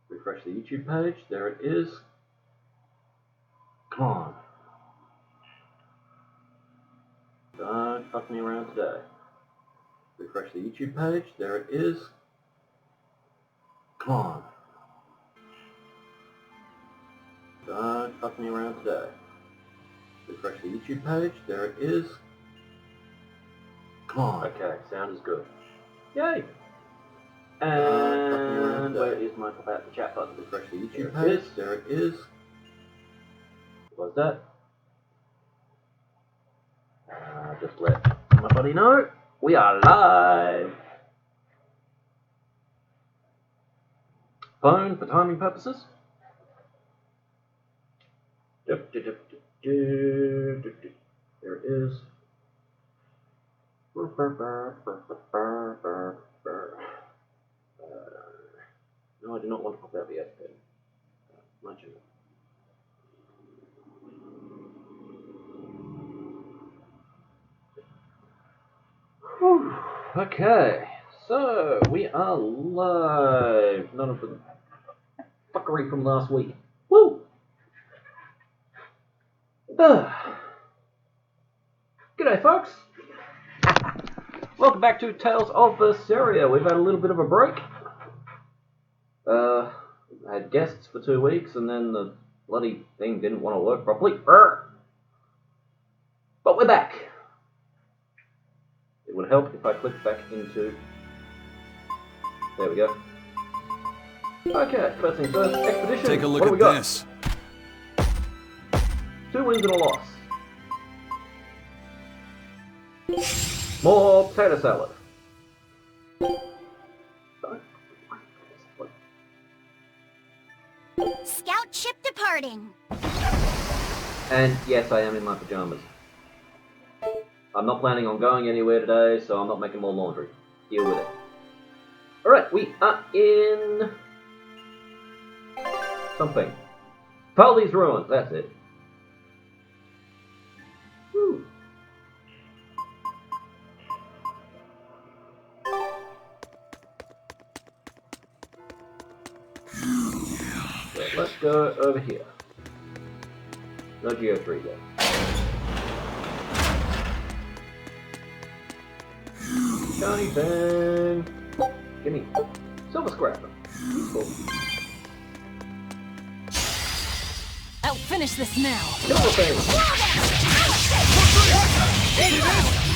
Refresh the YouTube page. There it is. Come on. Don't fuck me around today. Refresh the YouTube page. There it is. Come on. Don't fuck me around today. Refresh the YouTube page. There it is. Come on. Okay, sound is good. Yay! And where is my pop out the chat button? Refresh the YouTube page. There it is. What was that? Just let my buddy know we are live. Phone for timing purposes. There it is. No, I do not want to pop out the S pen. Mention it. Whew. Okay, so we are live. None of the fuckery from last week. Woo! G'day, folks. Welcome back to Tales of Berseria. We've had a little bit of a break. I had guests for 2 weeks, and then the bloody thing didn't want to work properly. But we're back. It would help if I clicked back into... There we go. Okay, first thing first, Expedition. Take a look what at do we got? this. 2 wins and a loss. More potato salad. Scout ship departing. And yes, I am in my pajamas. I'm not planning on going anywhere today, so I'm not making more laundry. Deal with it. Alright, we are in... something. Paldi's Ruins, that's it. Woo. So let's go over here. No Geo3 there. Shiny thing. Gimme. Silver scrap. Cool. I'll finish this now. Silver thing.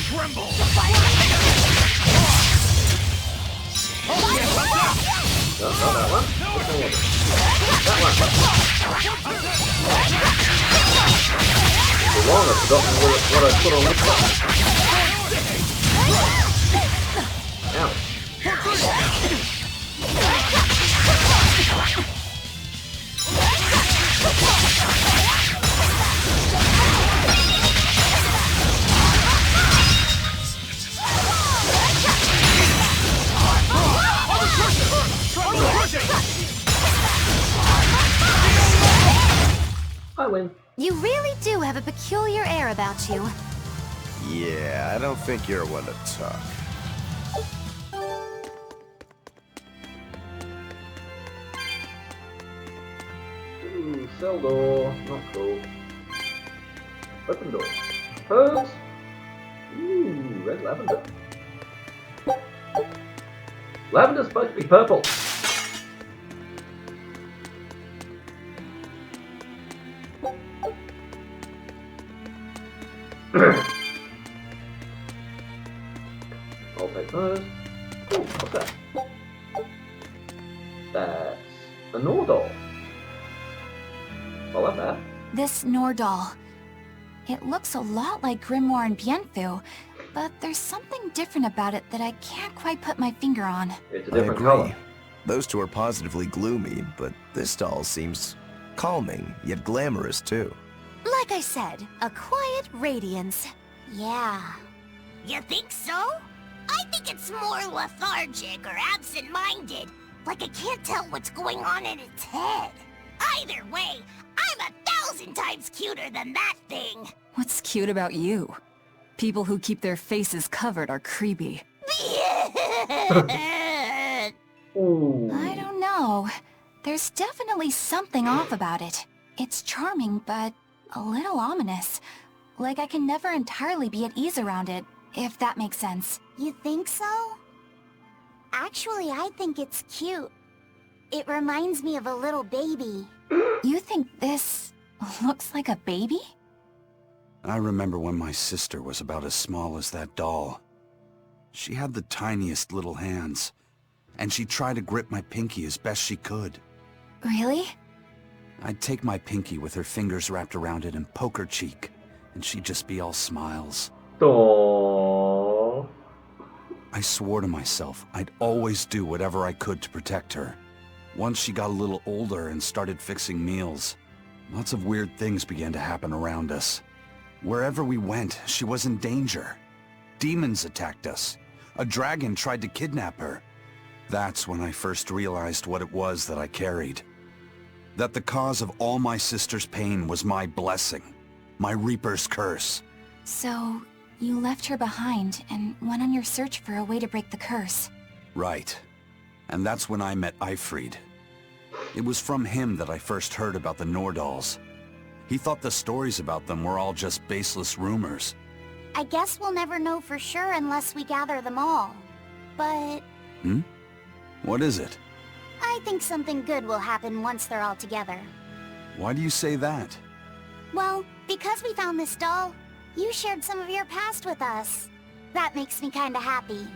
Tremble! No, not that one. Which one was it? That one. For long I've forgotten what I put on this one. Ouch. I win. You really do have a peculiar air about you. Yeah, I don't think you're one to talk. Ooh, cell door. Not cool. Open door. Herbs. Ooh, red lavender. Lavender's supposed to be purple. I'll take those. Ooh, what's that? That's a Nordal. I love that. This Nordal. It looks a lot like Grimoire and Bienfu, but there's something different about it that I can't quite put my finger on. It's a I different agree. color. Those two are positively gloomy, but this doll seems calming, yet glamorous too. Like I said, a quiet radiance. Yeah. You think so? I think it's more lethargic or absent-minded. Like I can't tell what's going on in its head. Either way, I'm 1,000 times cuter than that thing. What's cute about you? People who keep their faces covered are creepy. Ooh. I don't know. There's definitely something off about it. It's charming, but a little ominous. Like I can never entirely be at ease around it, if that makes sense. You think so? Actually, I think it's cute. It reminds me of a little baby. You think this looks like a baby? I remember when my sister was about as small as that doll. She had the tiniest little hands, and she tried to grip my pinky as best she could. Really? I'd take my pinky with her fingers wrapped around it and poke her cheek, and she'd just be all smiles. Aww. I swore to myself I'd always do whatever I could to protect her. Once she got a little older and started fixing meals, lots of weird things began to happen around us. Wherever we went, she was in danger. Demons attacked us. A dragon tried to kidnap her. That's when I first realized what it was that I carried. That the cause of all my sister's pain was my blessing, my Reaper's curse. So, you left her behind and went on your search for a way to break the curse. Right. And that's when I met Eifried. It was from him that I first heard about the Nordals. He thought the stories about them were all just baseless rumors. I guess we'll never know for sure unless we gather them all. But What is it? I think something good will happen once they're all together. Why do you say that? Well, because we found this doll, you shared some of your past with us. That makes me kinda happy.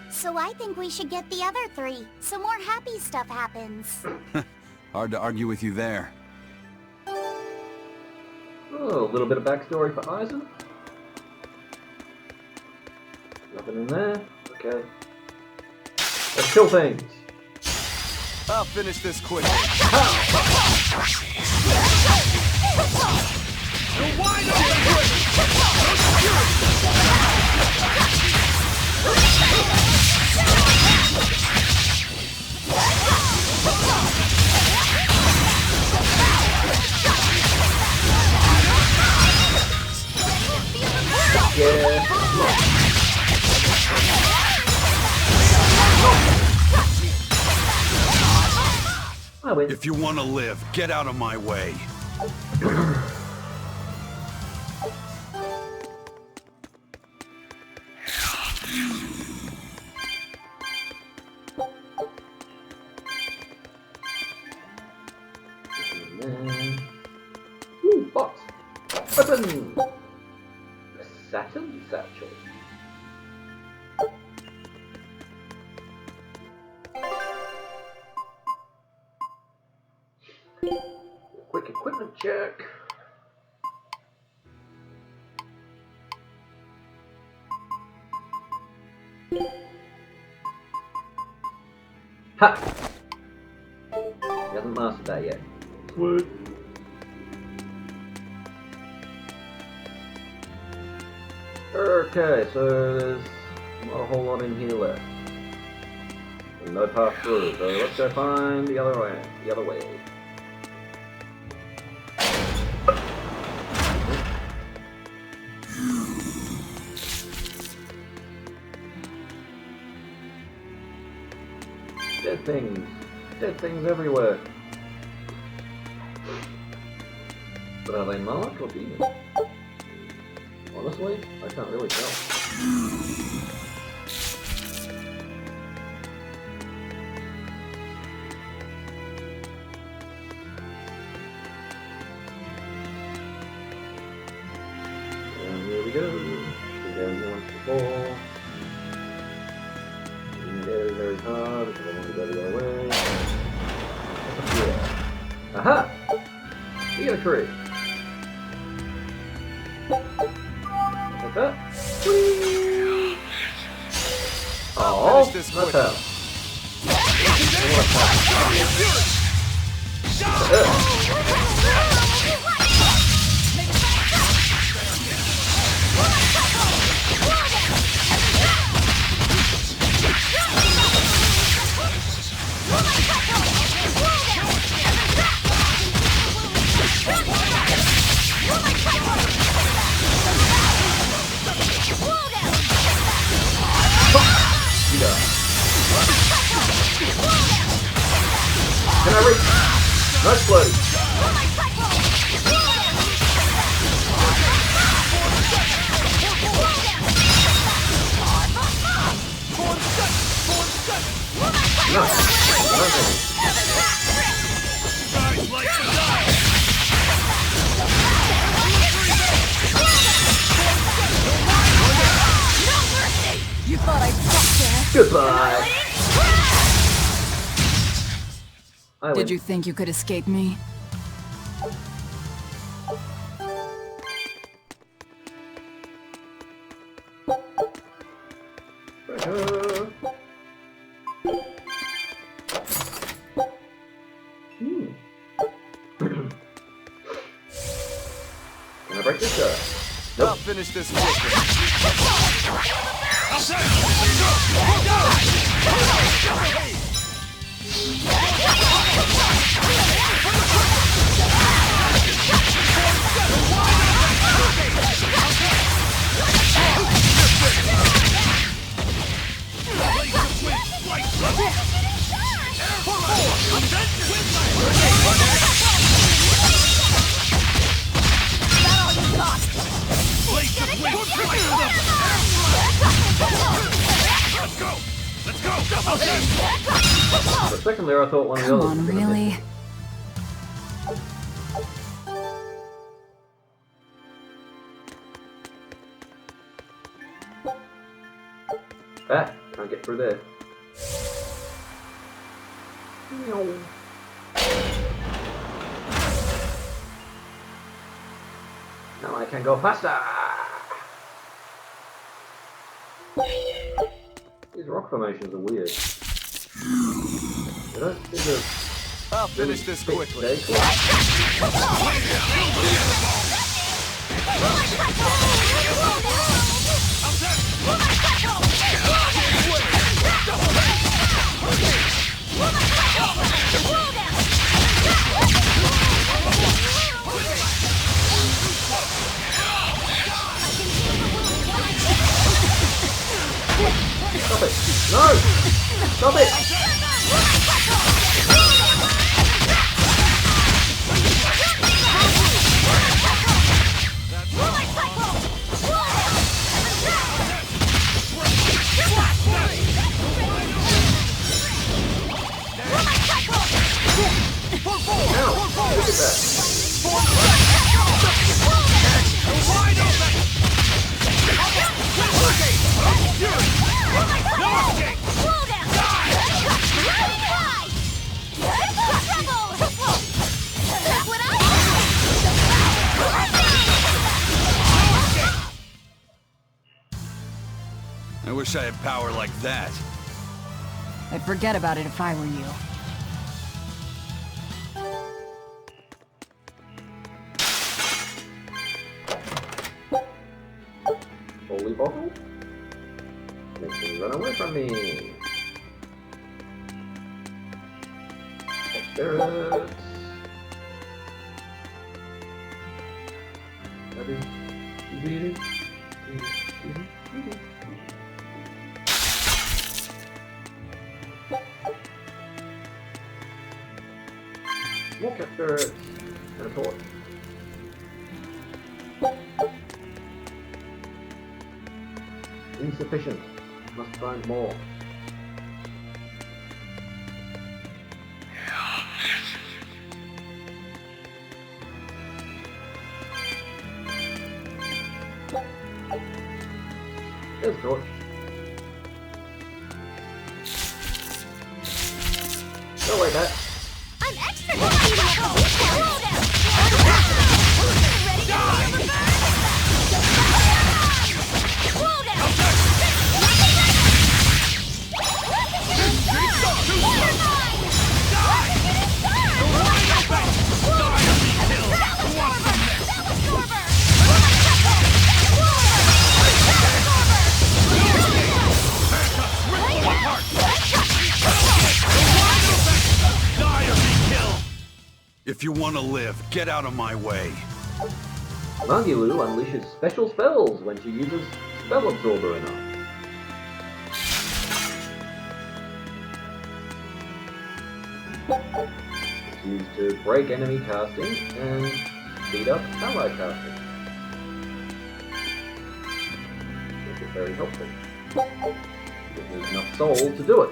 So I think we should get the other three, so more happy stuff happens. Hard to argue with you there. Oh, a little bit of backstory for Eisen. Nothing in there. Okay. Let's kill things. I'll finish this quick. Yeah. I win. If you want to live, get out of my way. Ooh, box. Weapon. The Saturn satchel. Quick equipment check. Ha! He hasn't mastered that yet. Sweet. Okay, so there's not a whole lot in here left. And no path through, so let's go find the other way. The other way. Dead things. Dead things everywhere. But are they marked or demons? Honestly, I can't really tell. And here we go. Been down here once before. Very, very hard because I want to go the other way. What's up here? Aha! We got a tree. Like that. Whee! Oh, Finish this that's quick. how. You got it. Can I reach? No floating. No. You thought I'd stop there? Goodbye. I win. Did you think you could escape me? Can I break this up? Nope. I'll finish this quickly. For a second there, I thought one of the Come others on, was gonna really? miss. Ah, can't get through there. No. Now I can go faster. These rock formations are weird. They don't seem to I'll finish this fit quickly. today. Stop it! No! Stop it! Ow! Look at that! I wish I had power like that. I'd forget about it if I were you. Holy bottle? Makes me run away from me. Spirits. More cat spirits and a torch. Insufficient. Must find more. There's a torch. Go away, Pat. I'm extra good at beating up all this Ready to feel the burn? Slow down! If you want to live, get out of my way. Magilu unleashes special spells when she uses Spell Absorber enough. It's used to break enemy casting and speed up ally casting. Which is very helpful. It needs enough soul to do it.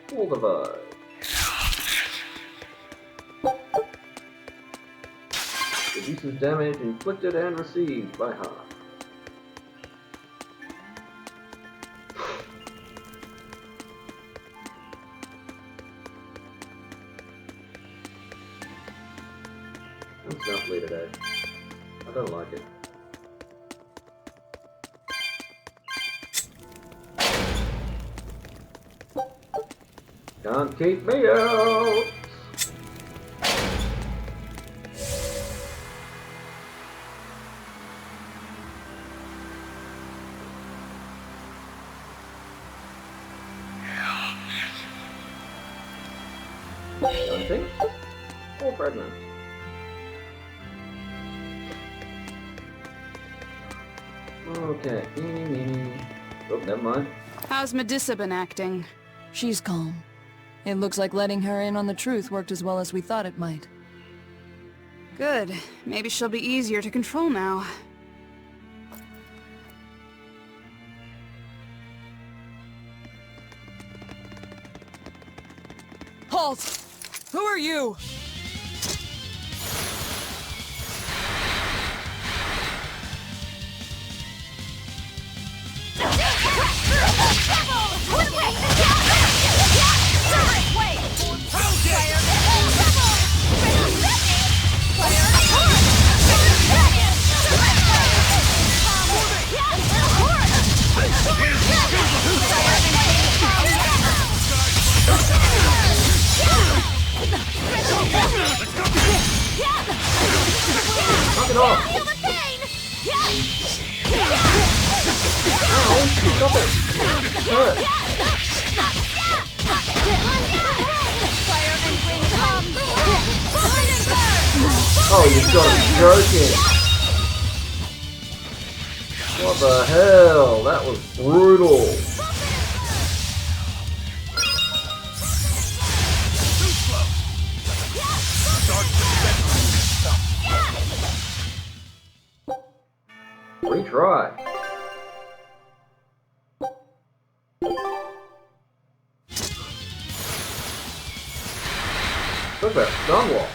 Full divide. Reduces damage inflicted and received by half. That's lovely today. I don't like it. Can't keep me out! Hunting? Or pregnant? Okay, eeny, meeny. Oh, never mind. How's Medusa been acting? She's calm. It looks like letting her in on the truth worked as well as we thought it might. Good. Maybe she'll be easier to control now. Halt! Who are you? Knock it off! Feel the pain! Ow! Stop it! It hurts! Oh, you've got it joking! What the hell? That was brutal! Retry. Look at that stunlock.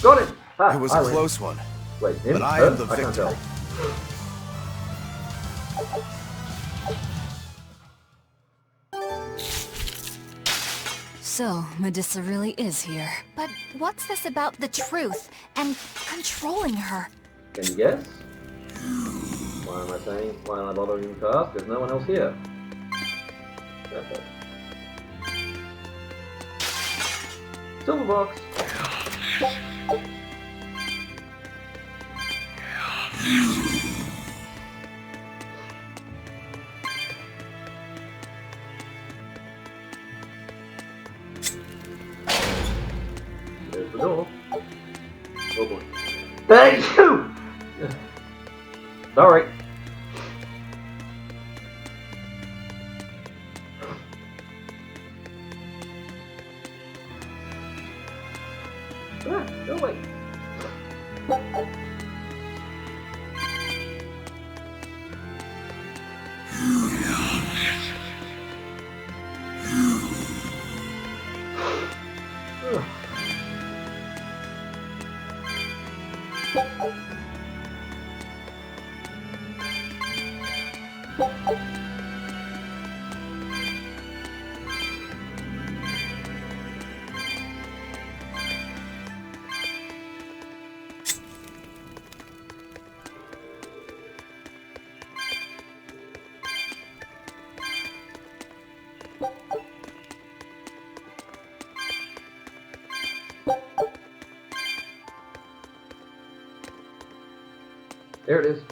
Got it! Ah, It was a close one. Wait, him? But I Her? am the I can't victor. tell. So, Medusa really is here. But what's this about the truth and controlling her? Can you guess? Why am I saying? Why am I bothering to ask? There's no one else here. Okay. Silver box. There's the door. Oh boy. Thank you! Sorry. Ah, no way. There it is.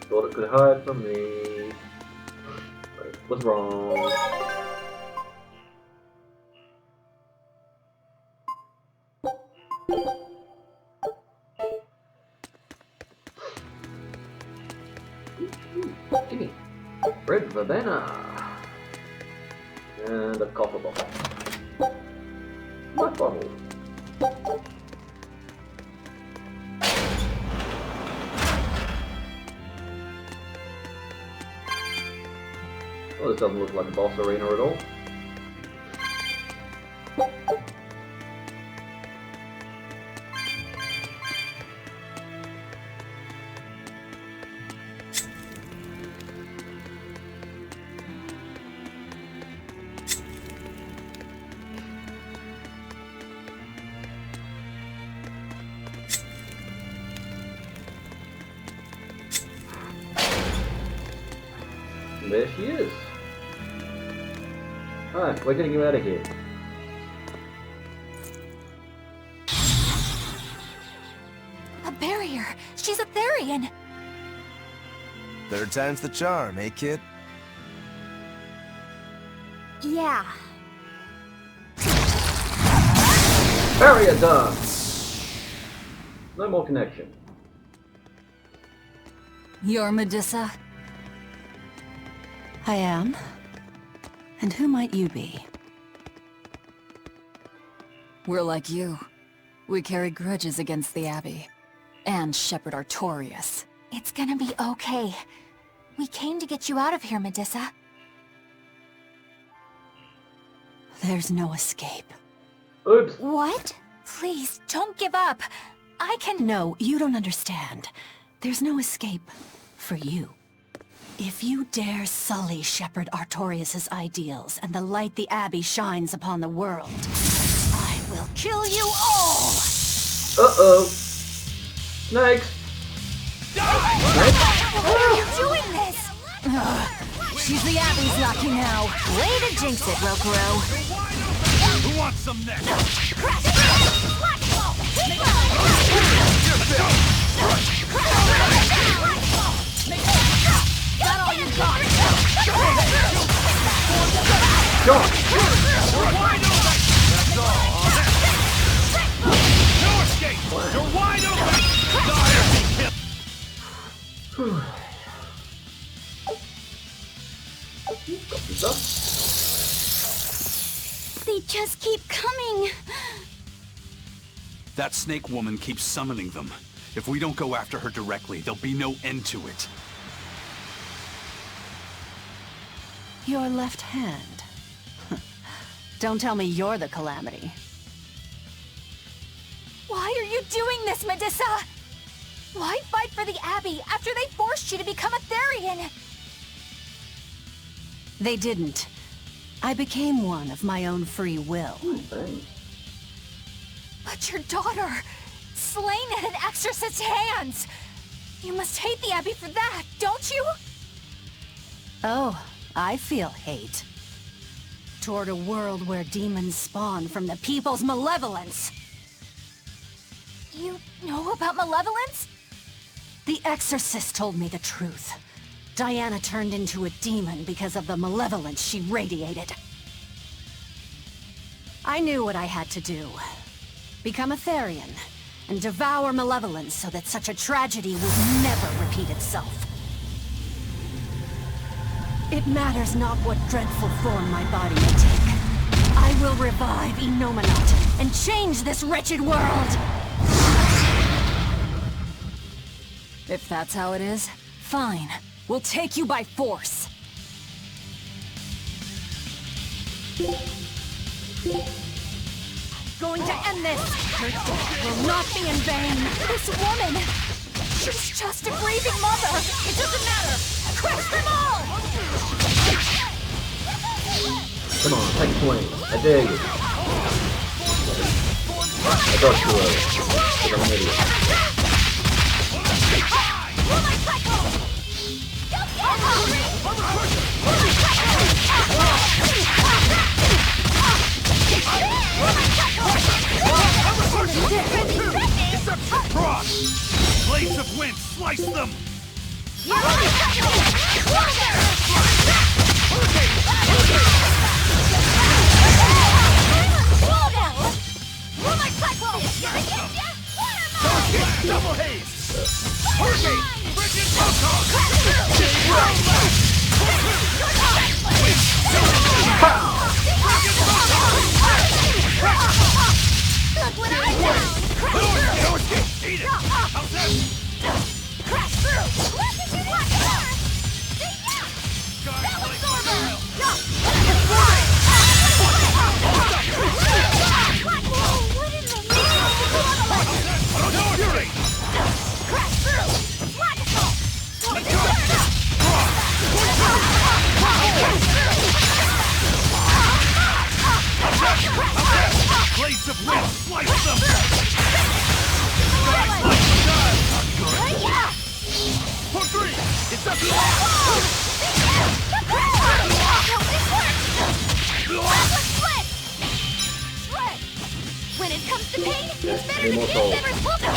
Thought it could hide from me. What's wrong? Gimme. Red verbena. And a copper bottle. What bottle? Well, this doesn't look like a boss arena at all. There she is. Alright, we're getting you out of here. A barrier! She's a Therian! Third time's the charm, eh, kid? Yeah. Barrier done! No more connection. You're Medusa? I am. And who might you be? We're like you. We carry grudges against the Abbey. And Shepherd Artorias. It's gonna be okay. We came to get you out of here, Medusa. There's no escape. Oops. What? Please, don't give up. I can... No, you don't understand. There's no escape for you. If you dare sully Shepherd Artorias' ideals and the light the Abbey shines upon the world, I will kill you all! Uh-oh. Snakes. Why are you doing this? She's the Abbey's lucky now. Way to jinx it, Rokuro. Who wants some next? Got all you got! Go! You're wide open! That's all. No escape! You're wide open! Got some stuff. They just keep coming. That snake woman keeps summoning them. If we don't go after her directly, there'll be no end to it. Your left hand. Don't tell me you're the Calamity. Why are you doing this, Medusa? Why fight for the Abbey after they forced you to become a Therian? They didn't. I became one of my own free will. Thanks. But your daughter, slain at an exorcist's hands. You must hate the Abbey for that, don't you? Oh, I feel hate. Toward a world where demons spawn from the people's malevolence. You know about malevolence? The Exorcist told me the truth. Diana turned into a demon because of the malevolence she radiated. I knew what I had to do. Become a Therian, and devour malevolence so that such a tragedy would never repeat itself. It matters not what dreadful form my body may take. I will revive Enominat and change this wretched world! If that's how it is, fine. We'll take you by force. Going to end this! Her death will not be in vain! This woman! She's just a grieving mother! It doesn't matter! Crush them all! Come on, take 20. I dare you. I got too early. 'Cause I'm an idiot. Blades of wind, slice them! Double haze! Hurricane! Frigid Photon! Look what I found! No escape! Eat it! How's that? Crash through! What did you want? Blades of wind, slice them! For three! It's up to When it comes to pain, it's better Any to more keep souls? never pull the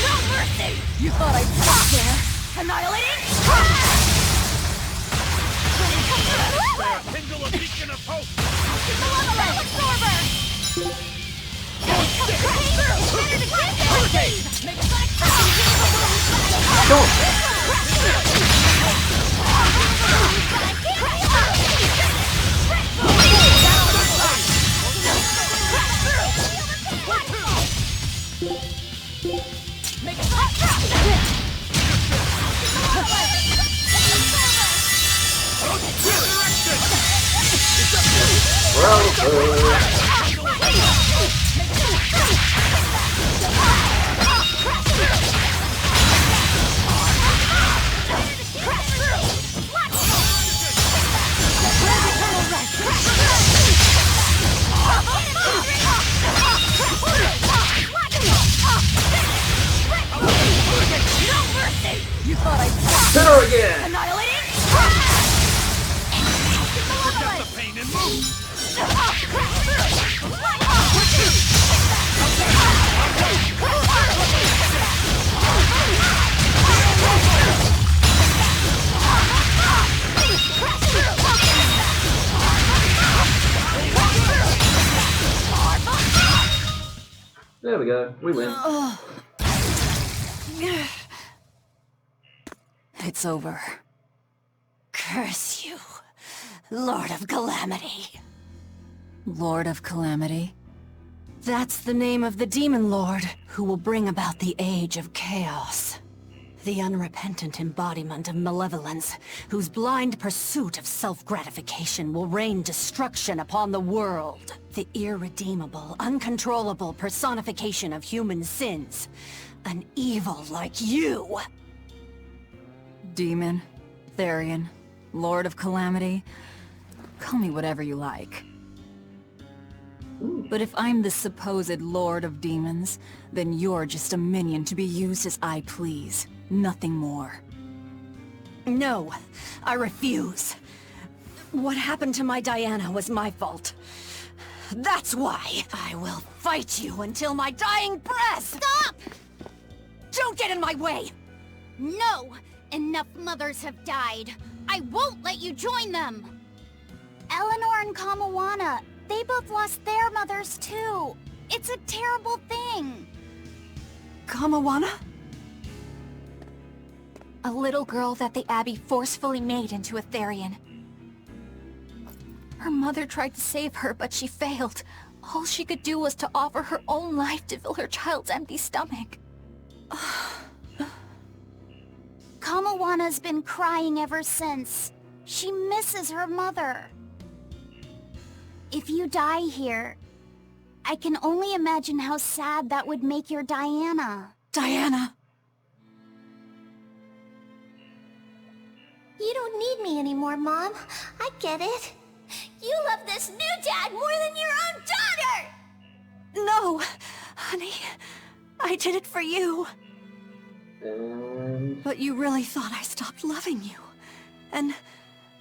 No mercy! You thought I'd stop there? Annihilating! Kindle a beacon of hope! Absorber! Better to keep You thought I'd stop Hit her again! Annihilating! Forget the pain and move! There we go. We win. It's over. Curse you, Lord of Calamity. Lord of Calamity? That's the name of the Demon Lord who will bring about the Age of Chaos. The unrepentant embodiment of malevolence, whose blind pursuit of self-gratification will rain destruction upon the world. The irredeemable, uncontrollable personification of human sins. An evil like you! Demon, Therian, Lord of Calamity. Call me whatever you like. But if I'm the supposed Lord of Demons, then you're just a minion to be used as I please. Nothing more. No, I refuse. What happened to my Diana was my fault. That's why I will fight you until my dying breath! Stop! Don't get in my way! No! Enough mothers have died. I won't let you join them! Eleanor and Kamawana, they both lost their mothers too. It's a terrible thing. Kamawana? A little girl that the Abbey forcefully made into a Therian. Her mother tried to save her, but she failed. All she could do was to offer her own life to fill her child's empty stomach. Kamawana's been crying ever since. She misses her mother. If you die here, I can only imagine how sad that would make your Diana. Diana! You don't need me anymore, Mom. I get it. You love this new dad more than your own daughter! No! Honey, I did it for you. And... But you really thought I stopped loving you. And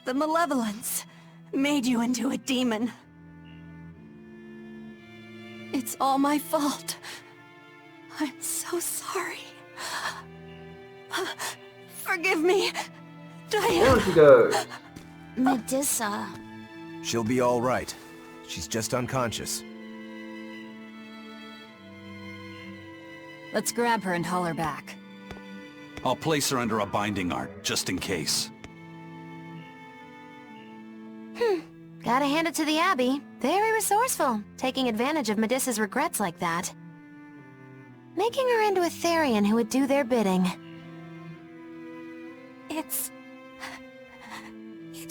the malevolence made you into a demon. It's all my fault. I'm so sorry. Forgive me, Diana. Down she goes. Medusa. She'll be all right. She's just unconscious. Let's grab her and haul her back. I'll place her under a binding art, just in case. Gotta hand it to the Abbey. Very resourceful, taking advantage of Medusa's regrets like that. Making her into a Therian who would do their bidding. It's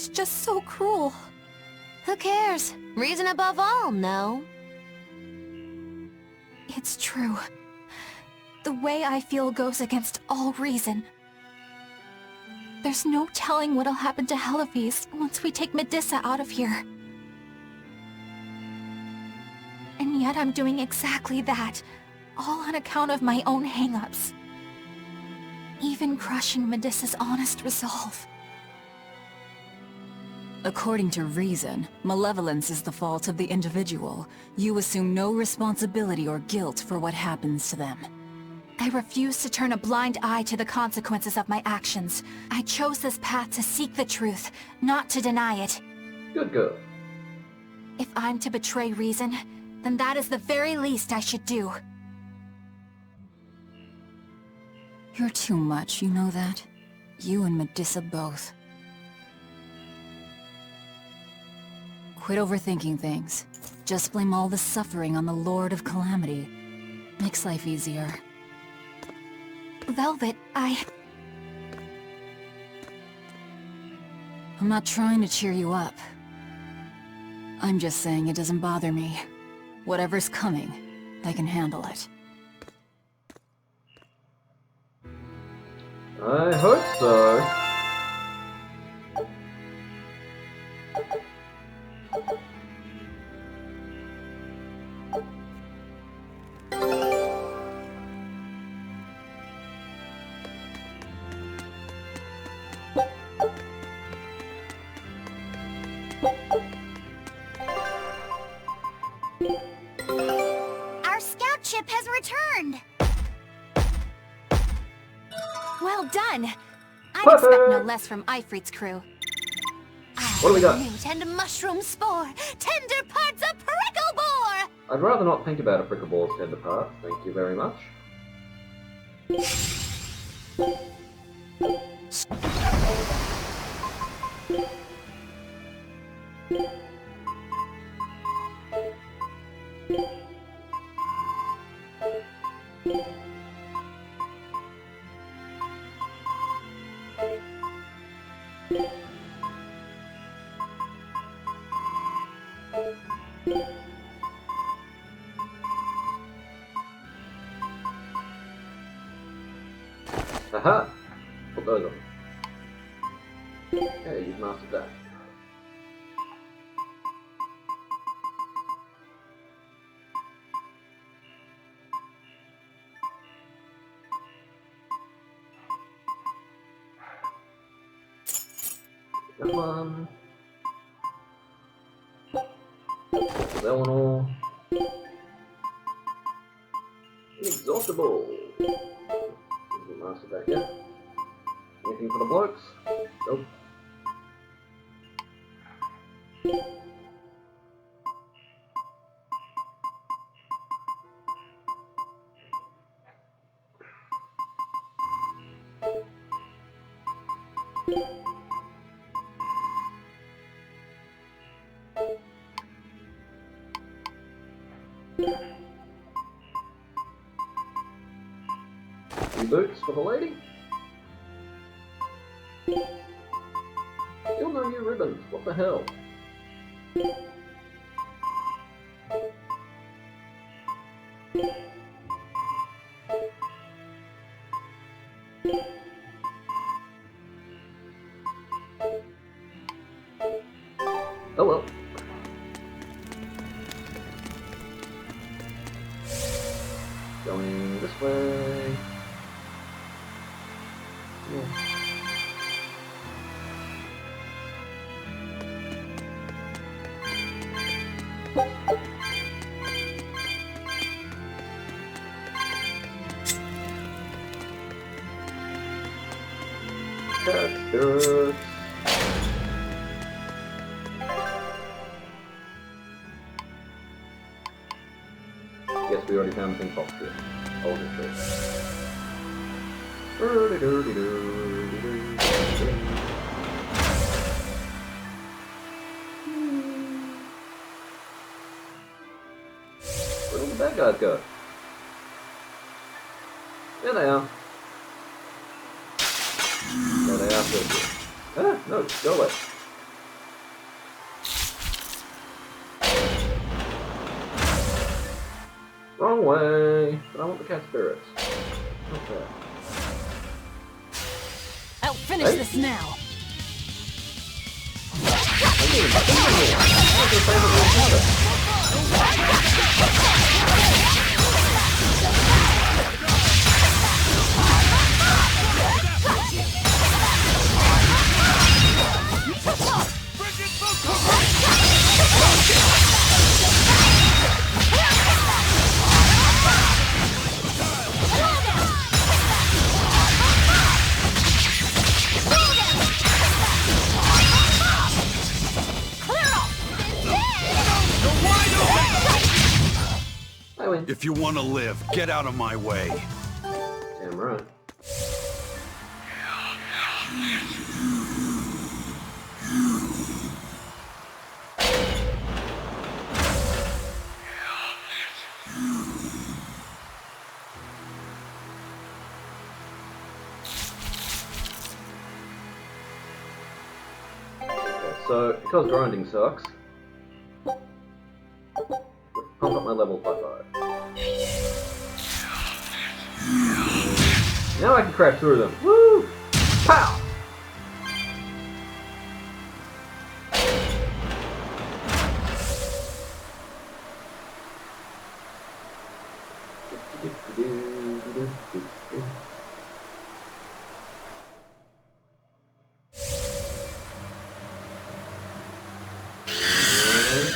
just so cruel. Who cares? Reason above all, no? It's true. The way I feel goes against all reason. There's no telling what'll happen to Heliphys once we take Medusa out of here. And yet I'm doing exactly that, all on account of my own hang-ups. Even crushing Medusa's honest resolve. According to reason, malevolence is the fault of the individual. You assume no responsibility or guilt for what happens to them. I refuse to turn a blind eye to the consequences of my actions. I chose this path to seek the truth, not to deny it. Good girl. If I'm to betray reason, then that is the very least I should do. You're too much, you know that? You and Medusa both. Quit overthinking things. Just blame all the suffering on the Lord of Calamity. Makes life easier. Velvet, I'm not trying to cheer you up. I'm just saying it doesn't bother me. Whatever's coming, I can handle it. I hope so. Our scout ship has returned! well done. I'd Perfect. expect no less from Ifrit's crew. What do we got? Newt and mushroom spore! Tender parts of prickle boar! I'd rather not think about a prickle ball's tender parts, thank you very much. Aha! Put those on. Okay, you've mastered that. Come on. Eleanor. Inexhaustible. Master back here. Anything for the blokes? Nope. New boots for the lady? Still no new ribbons, what the hell? Oh well. Going this way. Yeah. Cactus. Yes, we already found the pink box here. Hold it true. Where did the bad guys go? There they are. There they are, too. Ah, no, go away. Wrong way. But I want the cat spirits. Okay. I'll finish this now. If you want to live, get out of my way. Damn right. Okay, so because grinding sucks, pump up my level by 5. Now I can crash through them. Woo! Pow!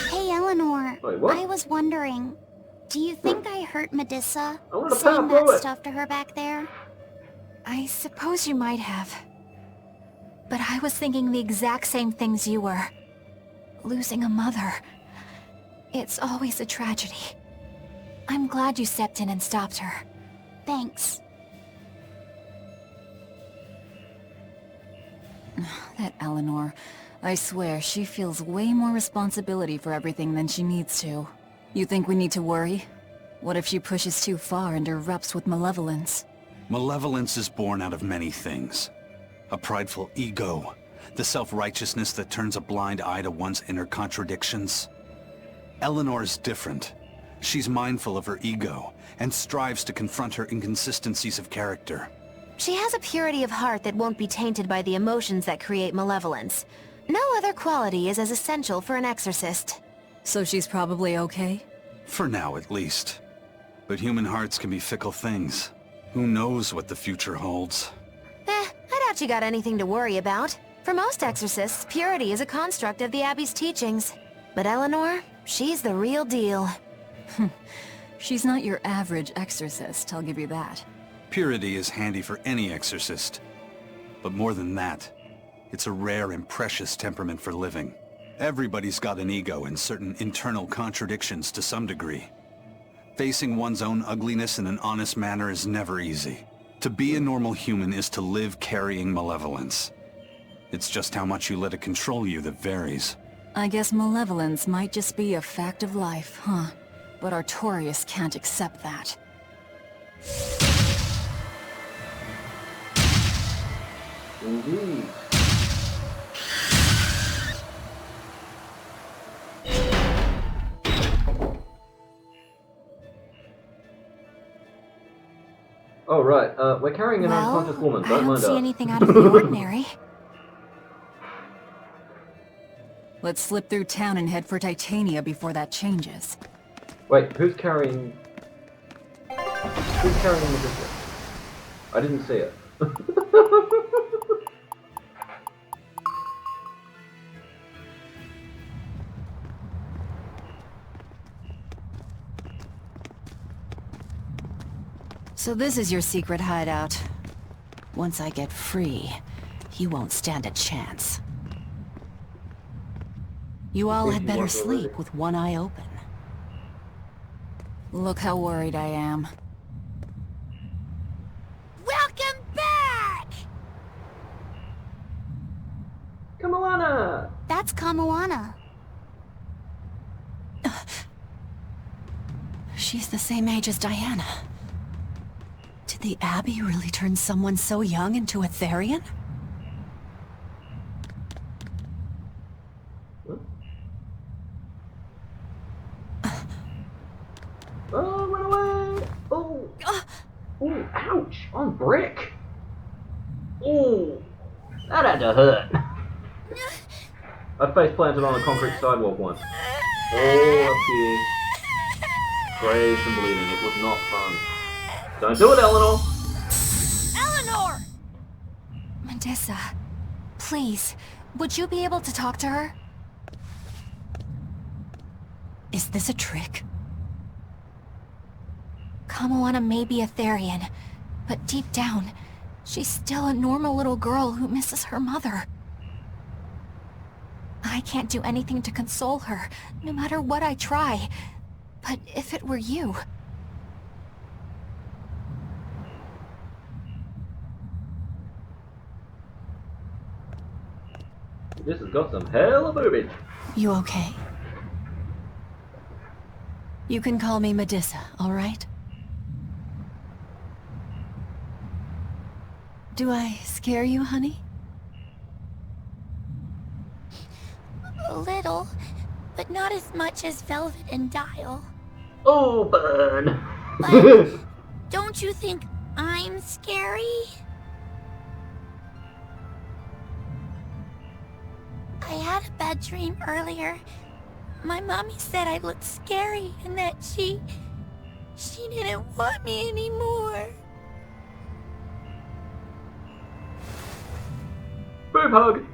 Hey, Eleanor. Wait, what? I was wondering, do you think I hurt Medusa I wanted to saying power that it. stuff to her back there? I suppose you might have. But I was thinking the exact same things you were. Losing a mother. It's always a tragedy. I'm glad you stepped in and stopped her. Thanks. That Eleanor. I swear, she feels way more responsibility for everything than she needs to. You think we need to worry? What if she pushes too far and erupts with malevolence? Malevolence is born out of many things. A prideful ego, the self-righteousness that turns a blind eye to one's inner contradictions. Eleanor's different. She's mindful of her ego, and strives to confront her inconsistencies of character. She has a purity of heart that won't be tainted by the emotions that create malevolence. No other quality is as essential for an exorcist. So she's probably okay? For now, at least. But human hearts can be fickle things. Who knows what the future holds? I doubt you got anything to worry about. For most exorcists, purity is a construct of the Abbey's teachings. But Eleanor, she's the real deal. She's not your average exorcist, I'll give you that. Purity is handy for any exorcist. But more than that, it's a rare and precious temperament for living. Everybody's got an ego and certain internal contradictions to some degree. Facing one's own ugliness in an honest manner is never easy. To be a normal human is to live carrying malevolence. It's just how much you let it control you that varies. I guess malevolence might just be a fact of life, huh? But Artorias can't accept that. Indeed. Oh, right. We're carrying an unconscious woman. I Don't don't mind see her. anything out of the ordinary. Let's slip through town and head for Titania before that changes. Wait, who's carrying... Who's carrying the picture? I didn't see it. So this is your secret hideout. Once I get free, you won't stand a chance. You all had better sleep with one eye open. Look how worried I am. Welcome back! Kamoana! That's Kamoana. She's the same age as Diana. Did the Abbey really turn someone so young into a Therian? Oh, run away! Oh! Oh, ouch! On brick! Oh! That had to hurt! I face planted on a concrete sidewalk once. All up here. Grazed and bleeding. It was not fun. Don't do it, Eleanor! Eleanor! Medissa, please, would you be able to talk to her? Is this a trick? Kamoana may be a Therian, but deep down, she's still a normal little girl who misses her mother. I can't do anything to console her, no matter what I try. But if it were you... This has got some hella boobies. You okay? You can call me Medissa, all right? Do I scare you, honey? A little, but not as much as Velvet and Dial. Oh, burn! But don't you think I'm scary? I had a bad dream earlier. My mommy said I looked scary and that she didn't want me anymore. Boob hug!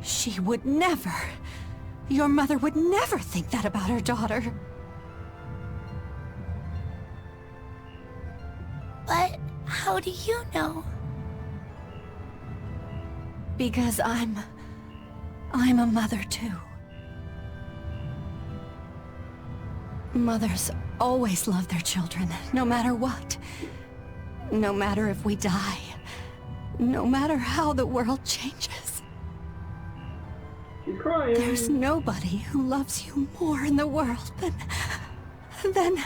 She would never. Your mother would never think that about her daughter. But how do you know? Because I'm a mother too. Mothers always love their children, no matter what. No matter if we die. No matter how the world changes. She's crying. There's nobody who loves you more in the world than...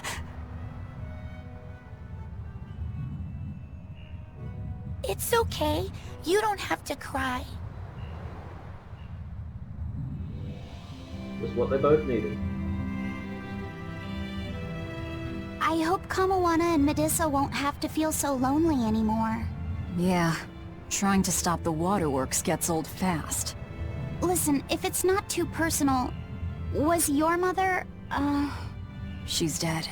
It's okay. You don't have to cry. Just what they both needed. I hope Kamoana and Medissa won't have to feel so lonely anymore. Yeah, trying to stop the waterworks gets old fast. Listen, if it's not too personal, was your mother, She's dead.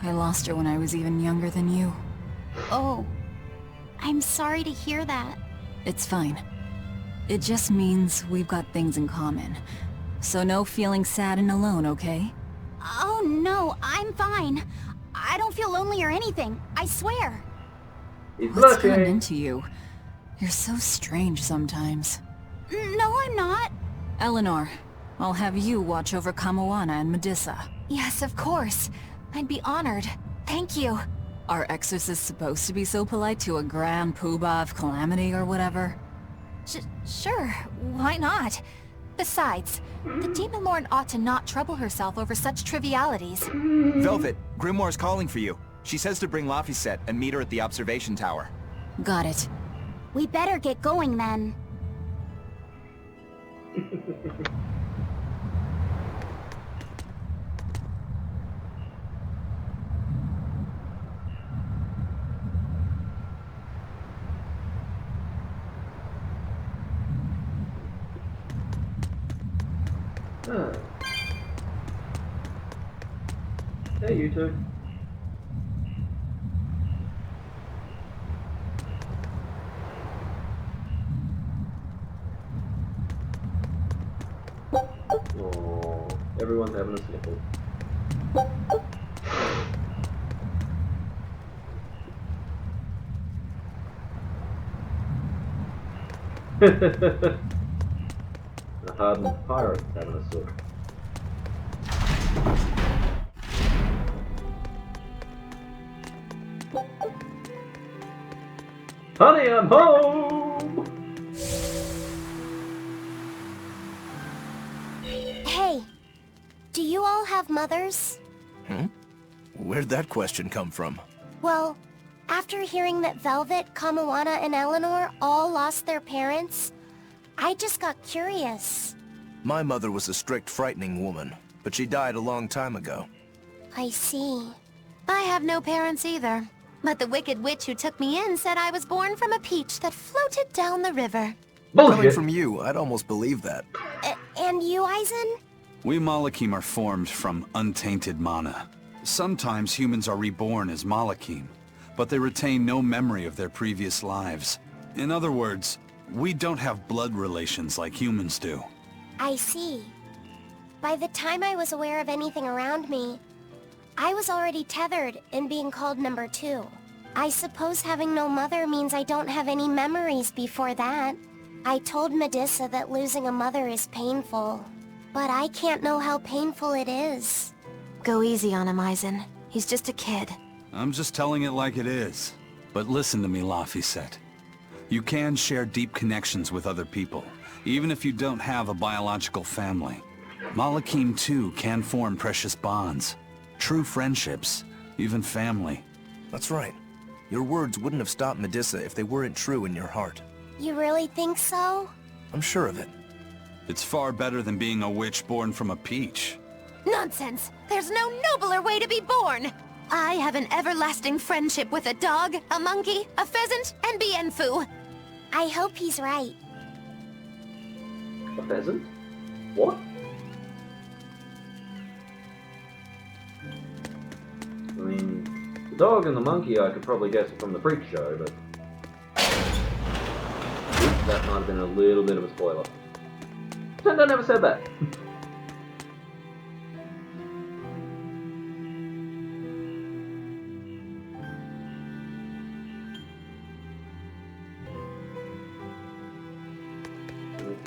I lost her when I was even younger than you. Oh. I'm sorry to hear that. It's fine. It just means we've got things in common. So no feeling sad and alone, okay? Oh no, I'm fine. I don't feel lonely or anything, I swear. He's What's gotten blushing. into you? You're so strange sometimes. No, I'm not. Eleanor, I'll have you watch over Kamoana and Medusa. Yes, of course. I'd be honored. Thank you. Are exorcists supposed to be so polite to a grand poobah of calamity or whatever? Sure, why not? Besides, the Demon Lord ought to not trouble herself over such trivialities. Velvet, Grimoire's calling for you. She says to bring Laphicet and meet her at the observation tower. Got it. We better get going then. Ah. Hey, you two. Oh, everyone's having a sniffle. A hardened pirate having a sook. Honey, I'm home! Hey, do you all have mothers? Where'd that question come from? Well, after hearing that Velvet, Kamoana, and Eleanor all lost their parents, I just got curious. My mother was a strict, frightening woman, but she died a long time ago. I see. I have no parents either. But the wicked witch who took me in said I was born from a peach that floated down the river. Coming Bullshit! from you, I'd almost believe that. And you, Eisen? We Malakim are formed from untainted mana. Sometimes humans are reborn as Malakim, but they retain no memory of their previous lives. In other words, we don't have blood relations like humans do. I see. By the time I was aware of anything around me, I was already tethered and being called number 2. I suppose having no mother means I don't have any memories before that. I told Medusa that losing a mother is painful, but I can't know how painful it is. Go easy on him, Eisen. He's just a kid. I'm just telling it like it is. But listen to me, Laphicet. You can share deep connections with other people, even if you don't have a biological family. Malakim, too, can form precious bonds. True friendships, even family. That's right. Your words wouldn't have stopped Medusa if they weren't true in your heart. You really think so? I'm sure of it. It's far better than being a witch born from a peach. Nonsense! There's no nobler way to be born! I have an everlasting friendship with a dog, a monkey, a pheasant, and Bienfu. I hope he's right. A pheasant? What? I mean, the dog and the monkey I could probably guess from the freak show, but... Oops, that might have been a little bit of a spoiler. Pretend I never said that.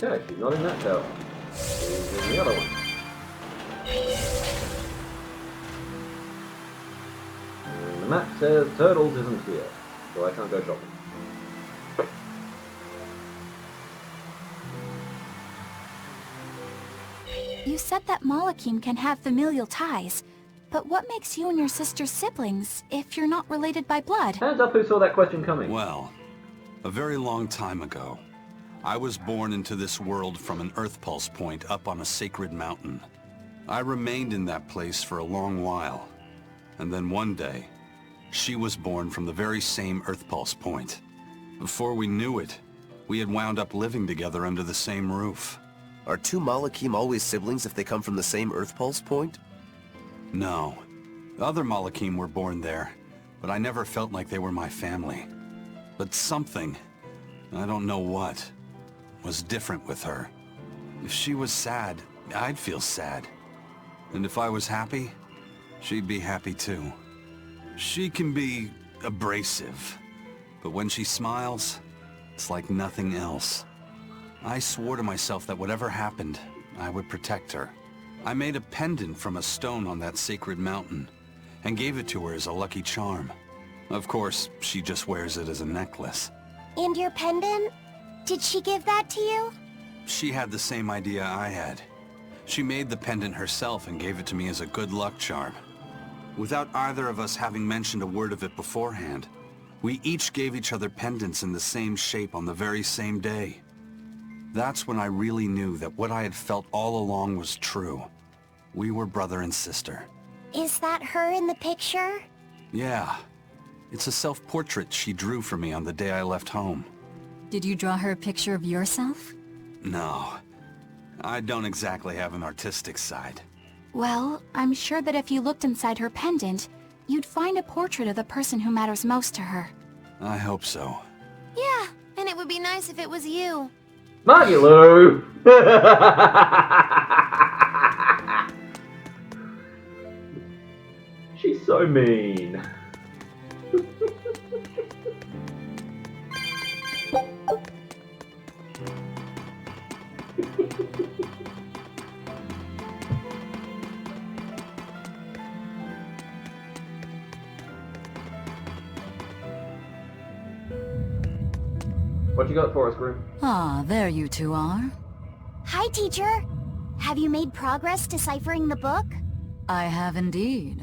Okay, she's not in that tower. She's in the other one. And the map says Turtles isn't here, so I can't go shopping. You said that Malakim can have familial ties, but what makes you and your sister siblings if you're not related by blood? Hands up who saw that question coming. Well, a very long time ago, I was born into this world from an Earth Pulse point up on a sacred mountain. I remained in that place for a long while, and then one day, she was born from the very same Earth Pulse point. Before we knew it, we had wound up living together under the same roof. Are two Malakim always siblings if they come from the same Earth Pulse point? No. Other Malakim were born there, but I never felt like they were my family. But something, I don't know what, was different with her. If she was sad, I'd feel sad. And if I was happy, she'd be happy too. She can be abrasive, but when she smiles, it's like nothing else. I swore to myself that whatever happened, I would protect her. I made a pendant from a stone on that sacred mountain, and gave it to her as a lucky charm. Of course, she just wears it as a necklace. And your pendant? Did she give that to you? She had the same idea I had. She made the pendant herself and gave it to me as a good luck charm. Without either of us having mentioned a word of it beforehand, we each gave each other pendants in the same shape on the very same day. That's when I really knew that what I had felt all along was true. We were brother and sister. Is that her in the picture? Yeah. It's a self-portrait she drew for me on the day I left home. Did you draw her a picture of yourself? No. I don't exactly have an artistic side. Well, I'm sure that if you looked inside her pendant, you'd find a portrait of the person who matters most to her. I hope so. Yeah, and it would be nice if it was you. Maggie-Lou! She's so mean. What you got for us, Grim? Ah, there you two are. Hi, teacher. Have you made progress deciphering the book? I have indeed.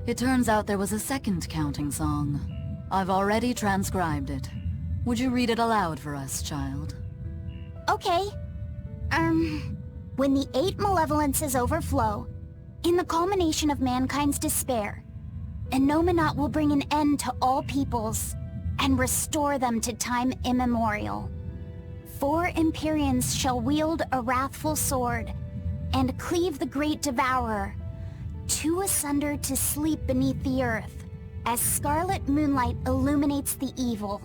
It turns out there was a second counting song. I've already transcribed it. Would you read it aloud for us, child? Okay. When the 8 malevolences overflow, in the culmination of mankind's despair, Innominat will bring an end to all peoples, and restore them to time immemorial. 4 Empyreans shall wield a wrathful sword, and cleave the great devourer, 2 asunder to sleep beneath the earth, as scarlet moonlight illuminates the evil.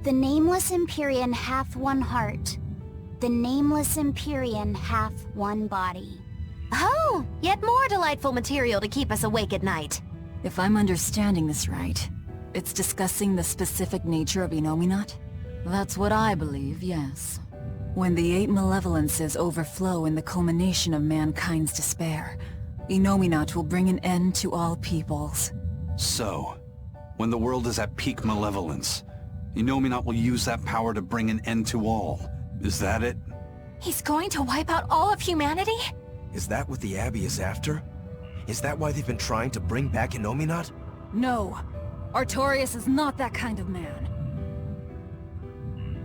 The nameless Empyrean hath one heart. The nameless Empyrean hath one body. Oh, yet more delightful material to keep us awake at night. If I'm understanding this right, it's discussing the specific nature of Innominat? That's what I believe, yes. When the 8 malevolences overflow in the culmination of mankind's despair, Innominat will bring an end to all peoples. So, when the world is at peak malevolence, Innominat will use that power to bring an end to all. Is that it? He's going to wipe out all of humanity? Is that what the Abbey is after? Is that why they've been trying to bring back Innominat? No. Artorias is not that kind of man.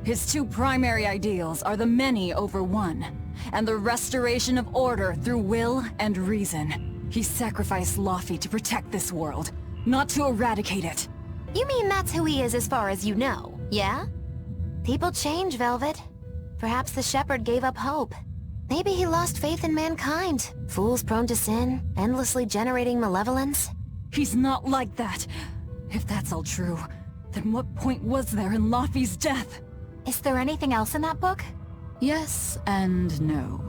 His 2 primary ideals are the many over one, and the restoration of order through will and reason. He sacrificed Laufey to protect this world, not to eradicate it. You mean that's who he is as far as you know, yeah? People change, Velvet. Perhaps the Shepherd gave up hope. Maybe he lost faith in mankind. Fools prone to sin, endlessly generating malevolence. He's not like that. If that's all true, then what point was there in Laufey's death? Is there anything else in that book? Yes and no.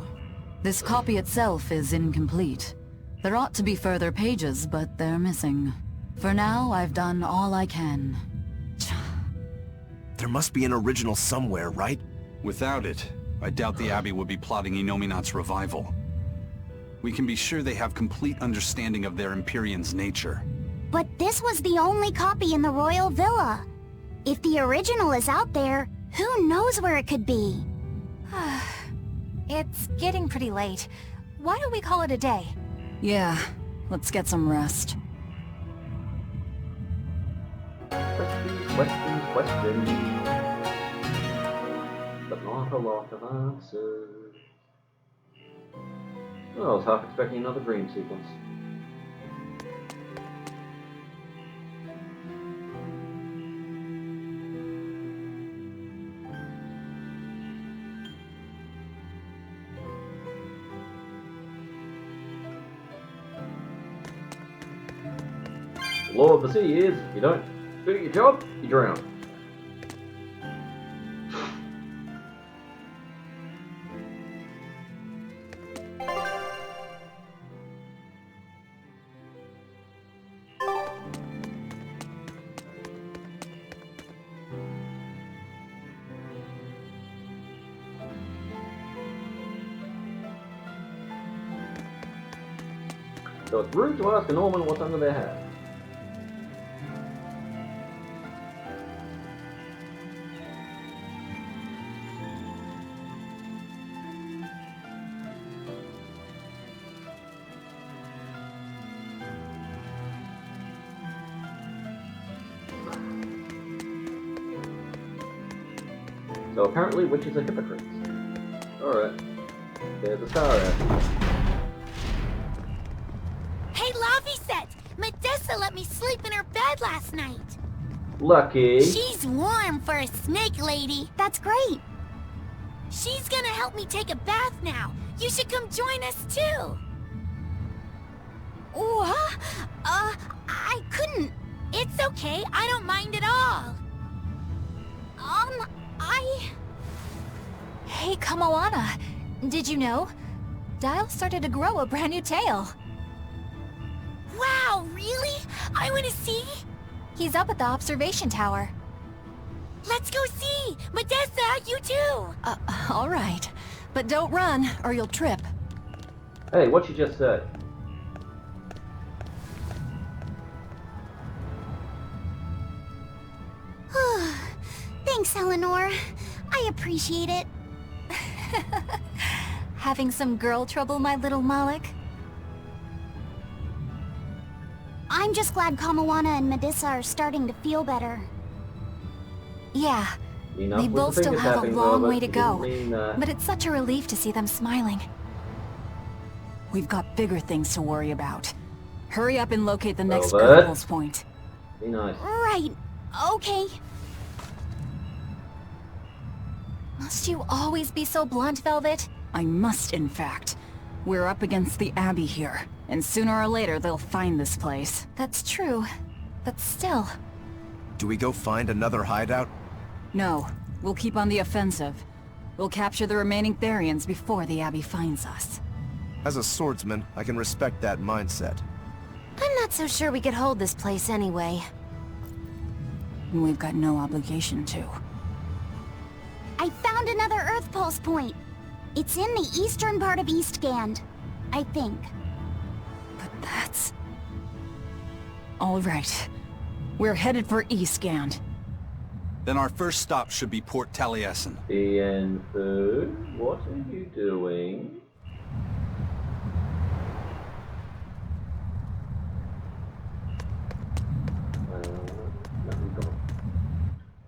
This copy itself is incomplete. There ought to be further pages, but they're missing. For now, I've done all I can. There must be an original somewhere, right? Without it, I doubt the Abbey would be plotting Innominat's revival. We can be sure they have complete understanding of their Empyrean's nature. But this was the only copy in the royal villa. If the original is out there, who knows where it could be? It's getting pretty late. Why don't we call it a day? Yeah, let's get some rest. Questions. But not a lot of answers. Oh, I was half expecting another dream sequence. The law of the sea is, if you don't do your job, you drown. So it's rude to ask a Norman what's under their hat. So apparently witches are hypocrites. Alright. There's a star there. Hey, Laviset! Medessa let me sleep in her bed last night. Lucky. She's warm for a snake lady. That's great. She's gonna help me take a bath now. You should come join us too. What? I couldn't. It's okay. I don't mind at all. Hey, Kamawana. Did you know? Dial started to grow a brand new tail. Wow, really? I want to see. He's up at the observation tower. Let's go see. Medessa, you too. All right. But don't run, or you'll trip. Hey, what you just said? Thanks, Eleanor. I appreciate it. Having some girl trouble, my little Malik? I'm just glad Kamawana and Medessa are starting to feel better. Yeah, Enough they with both the still finger have a tapping, long Velvet. way to You go. didn't mean, But it's such a relief to see them smiling. We've got bigger things to worry about. Hurry up and locate the next Velvet. pulse point. Be nice. Right. Okay. Must you always be so blunt, Velvet? I must, in fact. We're up against the Abbey here, and sooner or later they'll find this place. That's true, but still. Do we go find another hideout? No, we'll keep on the offensive. We'll capture the remaining Therians before the Abbey finds us. As a swordsman, I can respect that mindset. I'm not so sure we could hold this place anyway. And we've got no obligation to. I found another Earth Pulse point. It's in the eastern part of Eastgand, I think. But that's... All right. We're headed for Eastgand. Then our first stop should be Port Taliesin. Ian Food, what are you doing? Nothing's gone.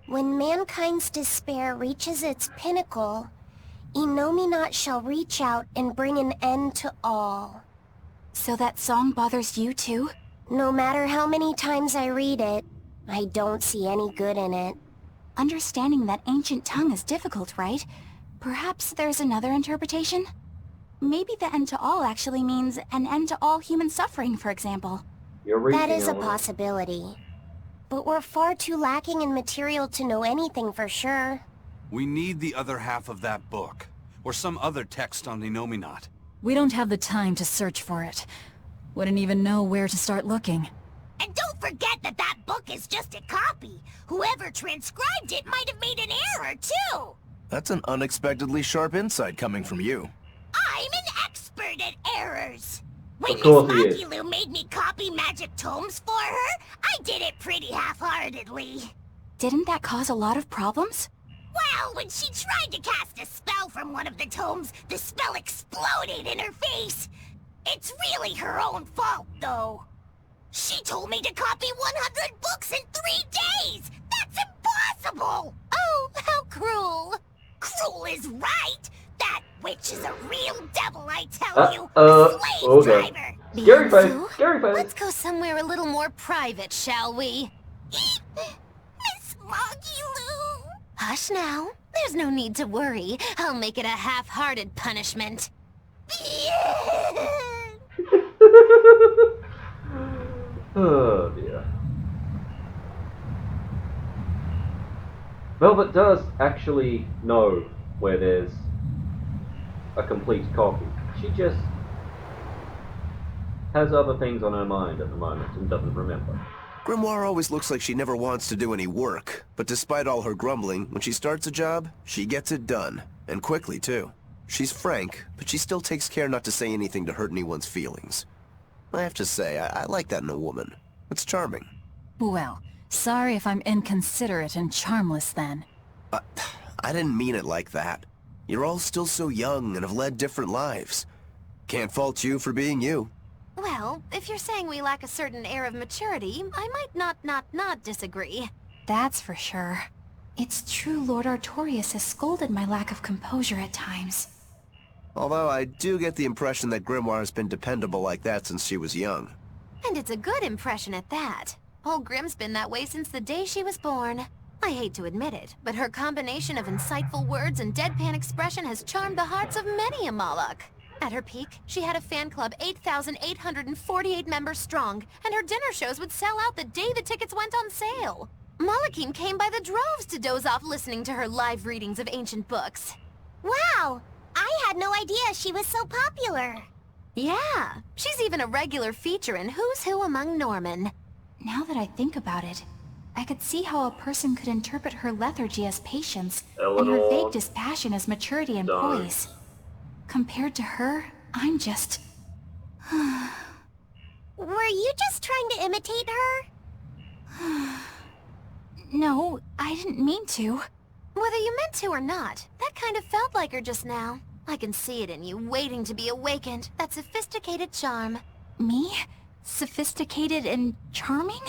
When mankind's despair reaches its pinnacle, Innominat shall reach out and bring an end to all. So that song bothers you too? No matter how many times I read it, I don't see any good in it. Understanding that ancient tongue is difficult, right? Perhaps there's another interpretation? Maybe the end to all actually means an end to all human suffering, for example. You're reaching That is a over. possibility. But we're far too lacking in material to know anything for sure. We need the other half of that book, or some other text on Innominat. We don't have the time to search for it. Wouldn't even know where to start looking. And don't forget that that book is just a copy. Whoever transcribed it might have made an error, too. That's an unexpectedly sharp insight coming from you. I'm an expert at errors. When Of Miss course he is. Makilu made me copy magic tomes for her, I did it pretty half-heartedly. Didn't that cause a lot of problems? Well, when she tried to cast a spell from one of the tomes, the spell exploded in her face. It's really her own fault, though. She told me to copy 100 books in 3 days! That's impossible! Oh, how cruel! Cruel is right! That witch is a real devil, I tell you! A slave okay. driver! Scary face! Beyonce, Scary face! let's go somewhere a little more private, shall we? Miss Magilu! Hush now. There's no need to worry. I'll make it a half-hearted punishment. Oh dear. Velvet does actually know where there's a complete copy. She just has other things on her mind at the moment and doesn't remember. Grimoire always looks like she never wants to do any work, but despite all her grumbling, when she starts a job, she gets it done. And quickly, too. She's frank, but she still takes care not to say anything to hurt anyone's feelings. I have to say, I like that in a woman. It's charming. Well, sorry if I'm inconsiderate and charmless then. I didn't mean it like that. You're all still so young and have led different lives. Can't fault you for being you. Well, if you're saying we lack a certain air of maturity, I might not disagree. That's for sure. It's true Lord Artorias has scolded my lack of composure at times. Although I do get the impression that Grimoire has been dependable like that since she was young. And it's a good impression at that. Old Grim's been that way since the day she was born. I hate to admit it, but her combination of insightful words and deadpan expression has charmed the hearts of many a Moloch. At her peak, she had a fan club 8,848 members strong, and her dinner shows would sell out the day the tickets went on sale. Molochim came by the droves to doze off listening to her live readings of ancient books. Wow! I had no idea she was so popular. Yeah, she's even a regular feature in Who's Who Among Norman. Now that I think about it, I could see how a person could interpret her lethargy as patience, and her vague dispassion as maturity and poise. Compared to her, I'm just... Were you just trying to imitate her? No, I didn't mean to. Whether you meant to or not, that kind of felt like her just now. I can see it in you, waiting to be awakened. That sophisticated charm. Me? Sophisticated and charming?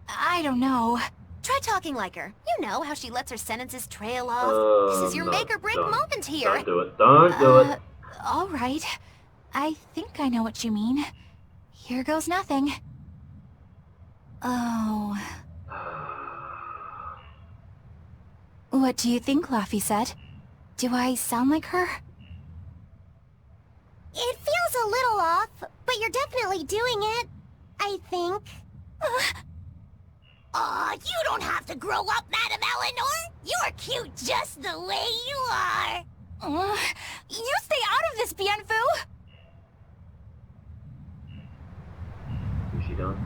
I don't know. Try talking like her. You know how she lets her sentences trail off. This is your make-or-break moment here. Don't do it. Don't do it. All right. I think I know what you mean. Here goes nothing. Oh... What do you think, Laphicet? Do I sound like her? It feels a little off, but you're definitely doing it. I think. Aw, you don't have to grow up, Madame Eleanor. You're cute just the way you are. You stay out of this, Bienfu! Is she done?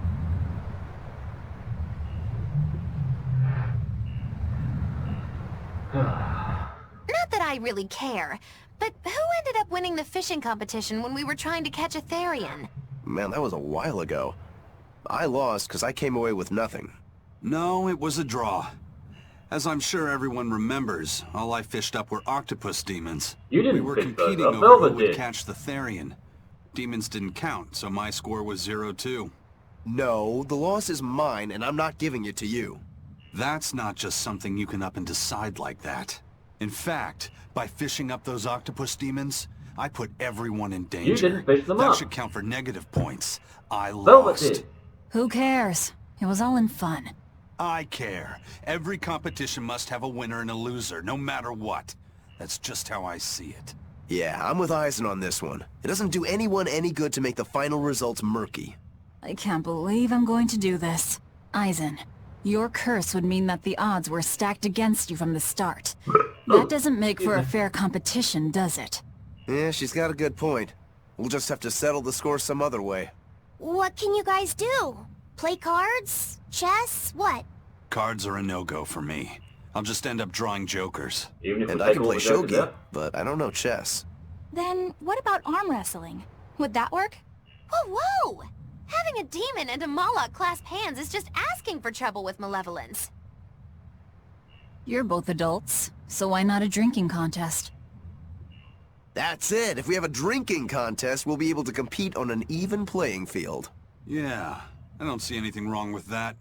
Not that I really care, but who ended up winning the fishing competition when we were trying to catch a Therian? Man, that was a while ago. I lost because I came away with nothing. No, it was a draw. As I'm sure everyone remembers, all I fished up were octopus demons. You didn't We were fish those competing up, over Velvet who would did. catch the Therian. Demons didn't count, so my score was 0-2. No, the loss is mine, and I'm not giving it to you. That's not just something you can up and decide like that. In fact, by fishing up those octopus demons, I put everyone in danger. You didn't fish them that up. should count for negative points. I Velvet lost. did. Who cares? It was all in fun. I care. Every competition must have a winner and a loser, no matter what. That's just how I see it. Yeah, I'm with Eisen on this one. It doesn't do anyone any good to make the final results murky. I can't believe I'm going to do this. Eisen, your curse would mean that the odds were stacked against you from the start. That doesn't make for a fair competition, does it? Yeah, she's got a good point. We'll just have to settle the score some other way. What can you guys do? Play cards? Chess? What? Cards are a no-go for me. I'll just end up drawing jokers. Even if And we I take can all play the jokers shogi, out. but I don't know chess. Then what about arm wrestling? Would that work? Whoa, whoa! Having a demon and a Moloch clasp hands is just asking for trouble with malevolence. You're both adults, so why not a drinking contest? That's it! If we have a drinking contest, we'll be able to compete on an even playing field. Yeah, I don't see anything wrong with that.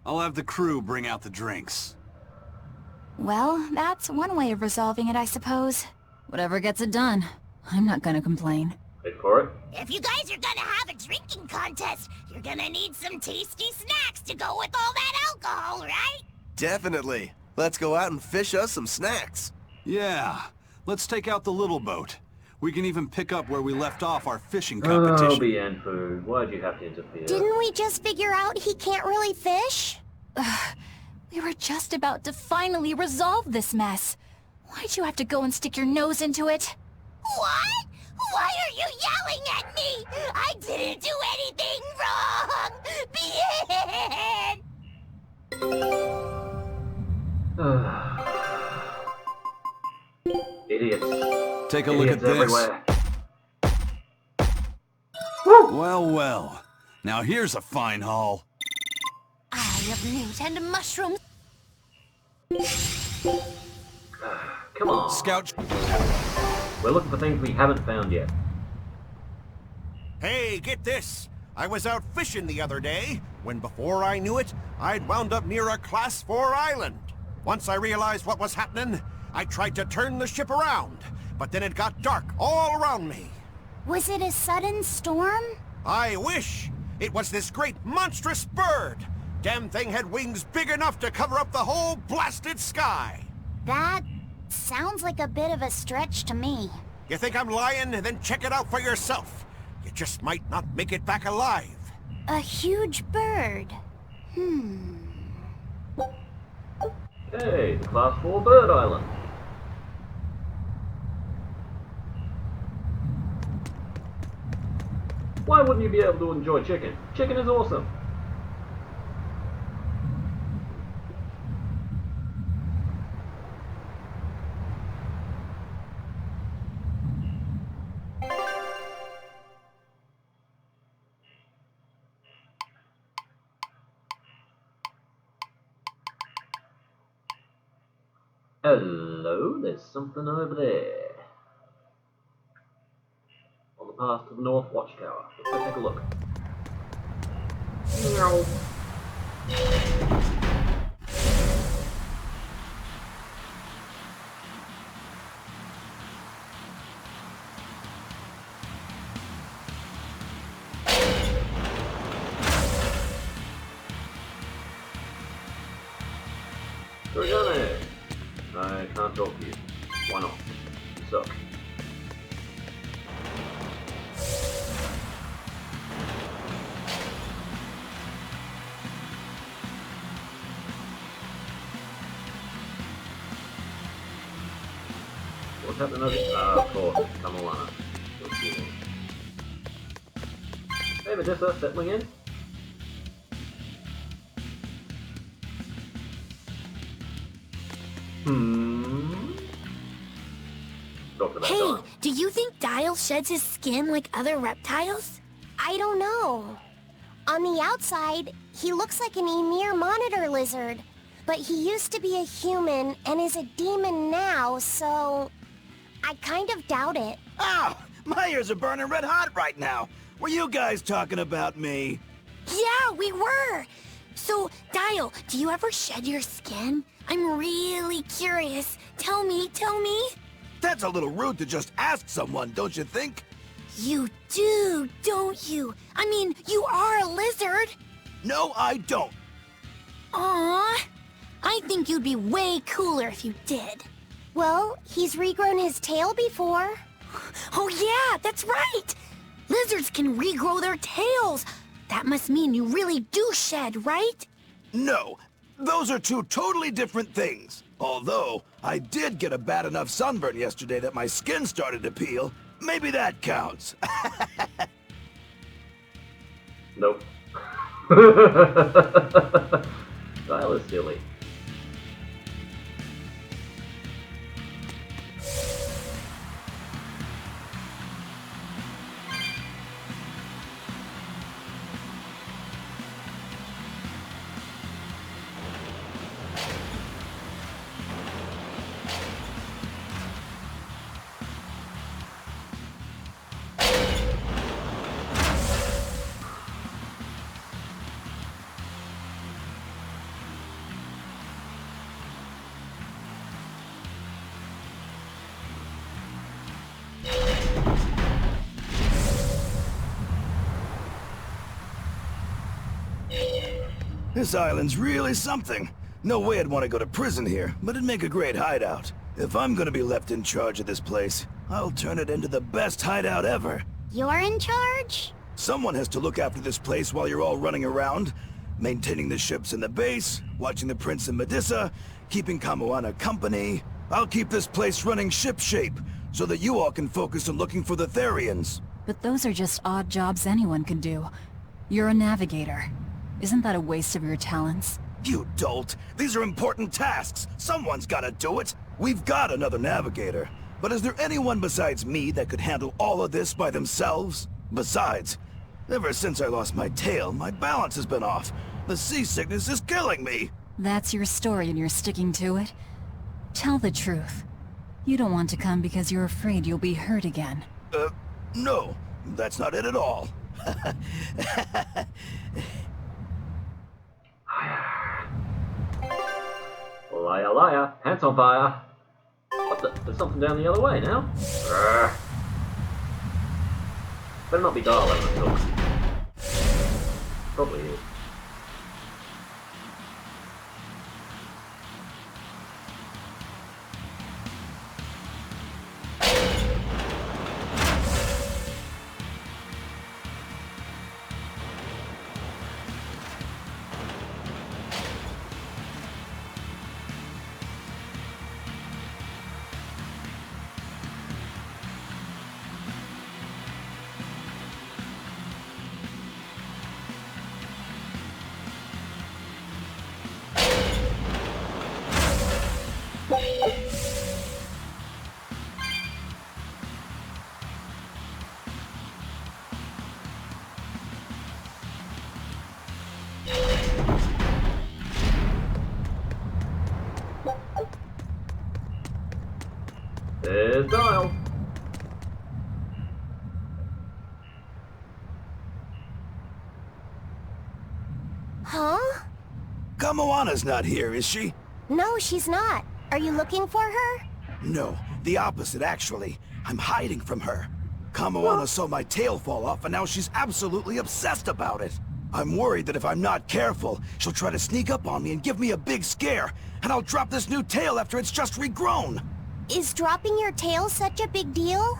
I'll have the crew bring out the drinks. Well, that's one way of resolving it, I suppose. Whatever gets it done. I'm not gonna complain. Wait for it. If you guys are gonna have a drinking contest, you're gonna need some tasty snacks to go with all that alcohol, right? Definitely. Let's go out and fish us some snacks. Yeah, let's take out the little boat. We can even pick up where we left off our fishing Oh, competition. Bienfu, why'd you have to interfere? Didn't we just figure out he can't really fish? We were just about to finally resolve this mess. Why'd you have to go and stick your nose into it? What? Why are you yelling at me? I didn't do anything wrong! Bien! Idiots. Take a look at Idiots this. everywhere. Well, well. Now here's a fine haul. Eye of newt and mushrooms. Come on. Scout. We're looking for things we haven't found yet. Hey, get this! I was out fishing the other day, when before I knew it, I'd wound up near a Class 4 island. Once I realized what was happening, I tried to turn the ship around, but then it got dark all around me. Was it a sudden storm? I wish! It was this great monstrous bird! Damn thing had wings big enough to cover up the whole blasted sky! That sounds like a bit of a stretch to me. You think I'm lying? Then check it out for yourself. You just might not make it back alive. A huge bird. Hey, the Class 4 Bird Island. Why wouldn't you be able to enjoy chicken? Chicken is awesome. Hello, there's something over there. On the path to the North Watchtower. Let's go take a look. Meow. Georgiana! I can't talk to you. Why not? You suck. What's happening over here? Of course, come on. Hey, Medusa, settling in? Hey, do you think Dial sheds his skin like other reptiles? I don't know. On the outside, he looks like an Emir monitor lizard. But he used to be a human and is a demon now, so I kind of doubt it. Ow! My ears are burning red hot right now. Were you guys talking about me? Yeah, we were. So, Dial, do you ever shed your skin? I'm really curious. Tell me. That's a little rude to just ask someone, don't you think? You do, don't you? I mean, you are a lizard. No, I don't. Aww. I think you'd be way cooler if you did. Well, he's regrown his tail before. Oh yeah, that's right! Lizards can regrow their tails. That must mean you really do shed, right? No, those are two totally different things. Although, I did get a bad enough sunburn yesterday that my skin started to peel. Maybe that counts. Nope. Dial is silly. This island's really something. No way I'd want to go to prison here, but it'd make a great hideout. If I'm gonna be left in charge of this place, I'll turn it into the best hideout ever. You're in charge? Someone has to look after this place while you're all running around, maintaining the ships in the base, watching the Prince and Medusa, keeping Kamoana company. I'll keep this place running ship-shape, so that you all can focus on looking for the Therians. But those are just odd jobs anyone can do. You're a navigator. Isn't that a waste of your talents? You dolt! These are important tasks! Someone's gotta do it! We've got another navigator. But is there anyone besides me that could handle all of this by themselves? Besides, Ever since I lost my tail, my balance has been off. The seasickness is killing me. That's your story and you're sticking to it? Tell the truth. You don't want to come because you're afraid you'll be hurt again. No. That's not it at all. Liar, liar. Pants on fire. What the? There's something down the other way now. Urgh. Better not be Darling myself. Probably is. There's Dial. Huh? Kamoana's not here, is she? No, she's not. Are you looking for her? No, the opposite actually. I'm hiding from her. Kamoana saw my tail fall off and now she's absolutely obsessed about it. I'm worried that if I'm not careful, she'll try to sneak up on me and give me a big scare, and I'll drop this new tail after it's just regrown. Is dropping your tail such a big deal?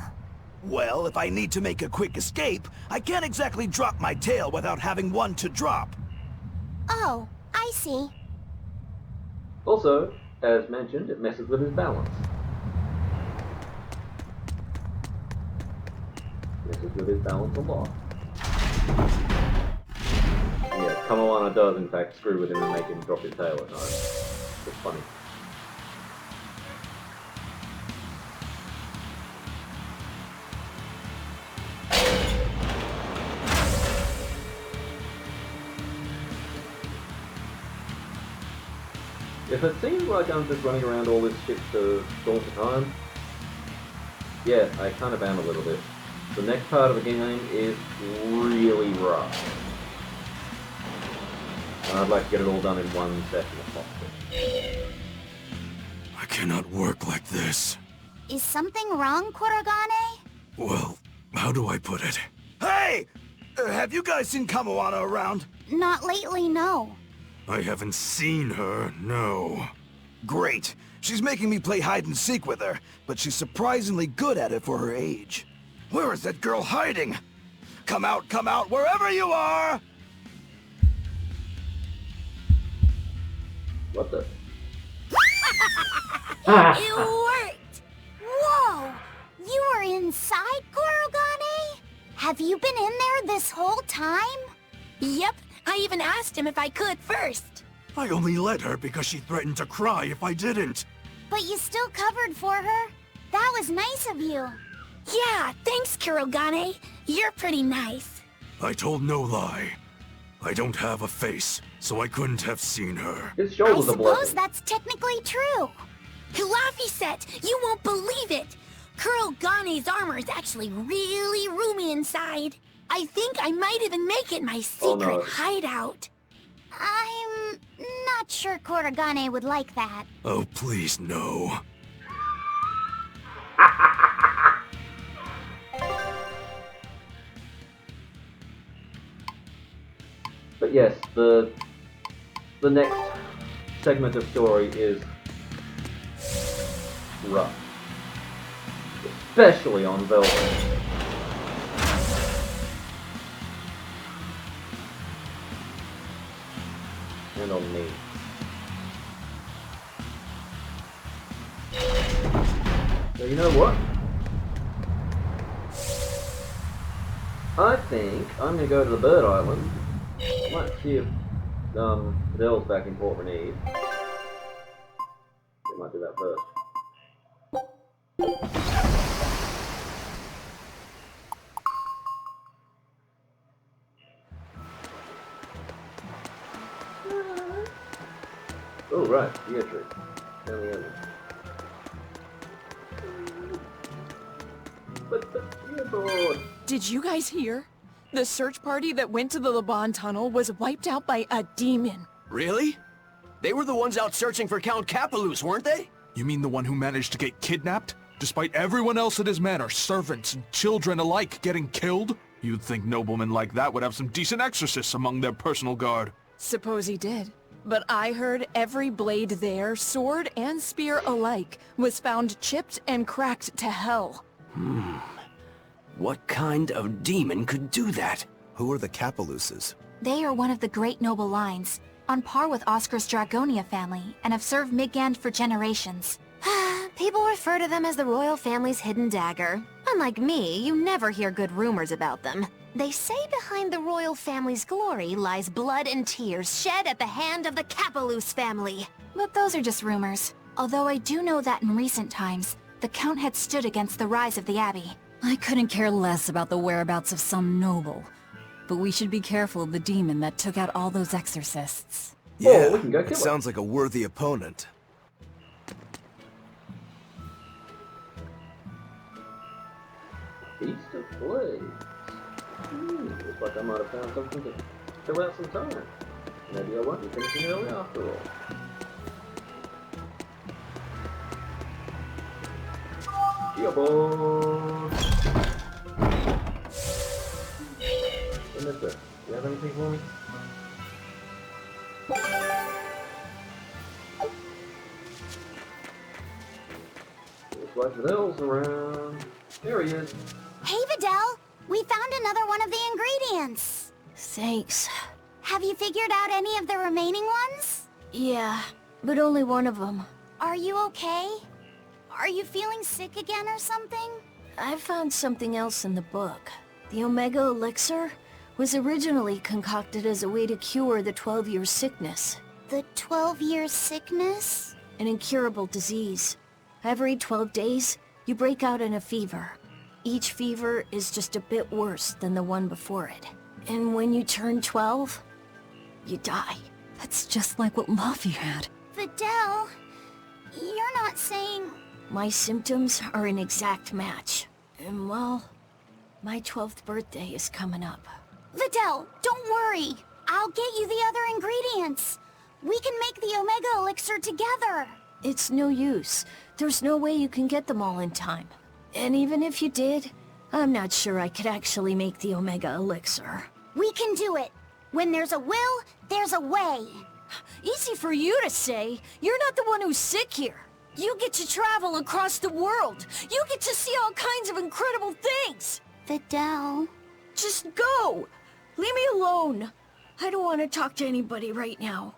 Well, if I need to make a quick escape, I can't exactly drop my tail without having one to drop. Oh, I see. Also, as mentioned, it messes with his balance. Messes with his balance a lot. Yeah, Kamoana does in fact screw with him and make him drop his tail at night. It's funny. If it seems like I'm just running around all this shit to stall for time, yeah, I kind of am a little bit. The next part of the game is really rough. And I'd like to get it all done in one session if possible. I cannot work like this. Is something wrong, Kurogane? Well, how do I put it? Hey! Have you guys seen Kamoana around? Not lately, no. I haven't seen her, no. Great. She's making me play hide-and-seek with her, but she's surprisingly good at it for her age. Where is that girl hiding? Come out, wherever you are! What the? It worked! Whoa! You were inside, Kurogane? Have you been in there this whole time? Yep, I even asked him if I could first. I only let her because she threatened to cry if I didn't. But you still covered for her. That was nice of you. Yeah, thanks, Kurogane. You're pretty nice. I told no lie. I don't have a face, so I couldn't have seen her. His I shoulders are suppose bloody. that's technically true. Laffy-set, you won't believe it! Kurogane's armor is actually really roomy inside. I think I might even make it my secret hideout. I'm not sure Kurogane would like that. Oh, please, no. But yes, the next segment of story is rough. Especially on Velvet. And on me. So you know what? I think I'm gonna go to the Bird Island. Might see if Adele's back in Port Renede. We might do that first. Oh, right. The entry. Down the end. But the keyboard. Did you guys hear? The search party that went to the Laban tunnel was wiped out by a demon. Really? They were the ones out searching for Count Capelus, weren't they? You mean the one who managed to get kidnapped? Despite everyone else at his manor, servants and children alike, getting killed? You'd think noblemen like that would have some decent exorcists among their personal guard. Suppose he did. But I heard every blade there, sword and spear alike, was found chipped and cracked to hell. What kind of demon could do that? Who are the Capeluses? They are one of the great noble lines, on par with Oscar's Dragonia family, and have served Midgand for generations. People refer to them as the royal family's hidden dagger. Unlike me, you never hear good rumors about them. They say behind the royal family's glory lies blood and tears shed at the hand of the Capelus family. But those are just rumors. Although I do know that in recent times, the Count had stood against the rise of the Abbey. I couldn't care less about the whereabouts of some noble. But we should be careful of the demon that took out all those exorcists. Yeah, we can go kill it sounds like a worthy opponent. Beast of Blades. Looks like I might have found something to fill out some time. Maybe I won't be finishing early after all. Gearboard! Mister, do you have anything for me? Looks like Vidal's around. There he is. Hey, Vidal! We found another one of the ingredients! Thanks. Have you figured out any of the remaining ones? Yeah, but only one of them. Are you okay? Are you feeling sick again or something? I found something else in the book. The Omega Elixir was originally concocted as a way to cure the 12-year sickness. The 12-year sickness? An incurable disease. Every 12 days, you break out in a fever. Each fever is just a bit worse than the one before it. And when you turn 12, you die. That's just like what Laffy had. Vidal, you're not saying... My symptoms are an exact match. And well, my 12th birthday is coming up. Vidal, don't worry. I'll get you the other ingredients. We can make the Omega Elixir together. It's no use. There's no way you can get them all in time. And even if you did, I'm not sure I could actually make the Omega Elixir. We can do it. When there's a will, there's a way. Easy for you to say. You're not the one who's sick here. You get to travel across the world. You get to see all kinds of incredible things. Vidal. Just go. Leave me alone. I don't want to talk to anybody right now.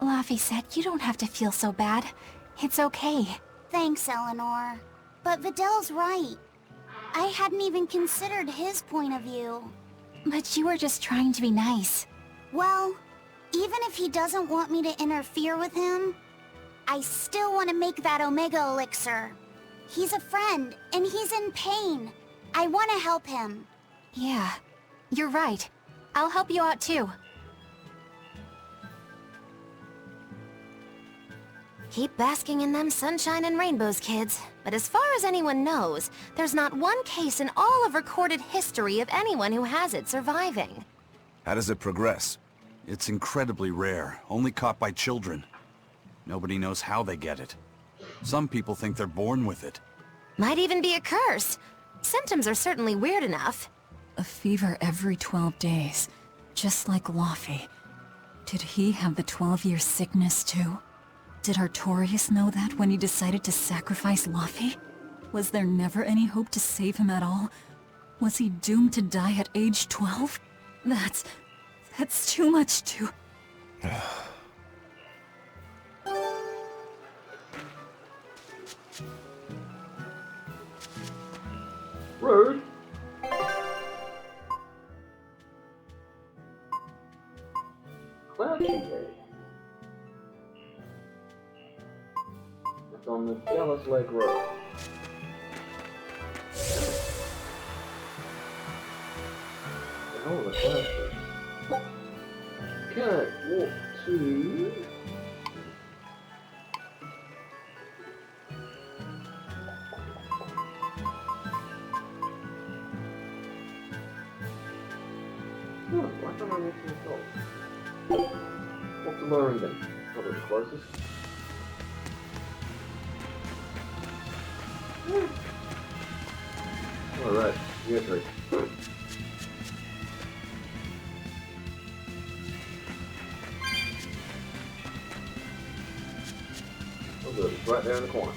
Laffy said you don't have to feel so bad. It's okay. Thanks, Eleanor. But Vidal's right. I hadn't even considered his point of view. But you were just trying to be nice. Well, even if he doesn't want me to interfere with him, I still want to make that Omega Elixir. He's a friend, and he's in pain. I want to help him. Yeah, you're right. I'll help you out too. Keep basking in them sunshine and rainbows, kids. But as far as anyone knows, there's not one case in all of recorded history of anyone who has it surviving. How does it progress? It's incredibly rare, only caught by children. Nobody knows how they get it. Some people think they're born with it. Might even be a curse. Symptoms are certainly weird enough. A fever every 12 days, just like Laffy. Did he have the 12-year sickness too? Did Artorius know that when he decided to sacrifice Laffy? Was there never any hope to save him at all? Was he doomed to die at age 12? That's too much to... Rude. Cloud Gateway. It's on the Dallas Lake Road. The hell of a class. Okay, walk to... Oh, why can't I make some gold? What's the lowering then? Probably the closest. Alright, year 3. Oh good, it's right there in the corner.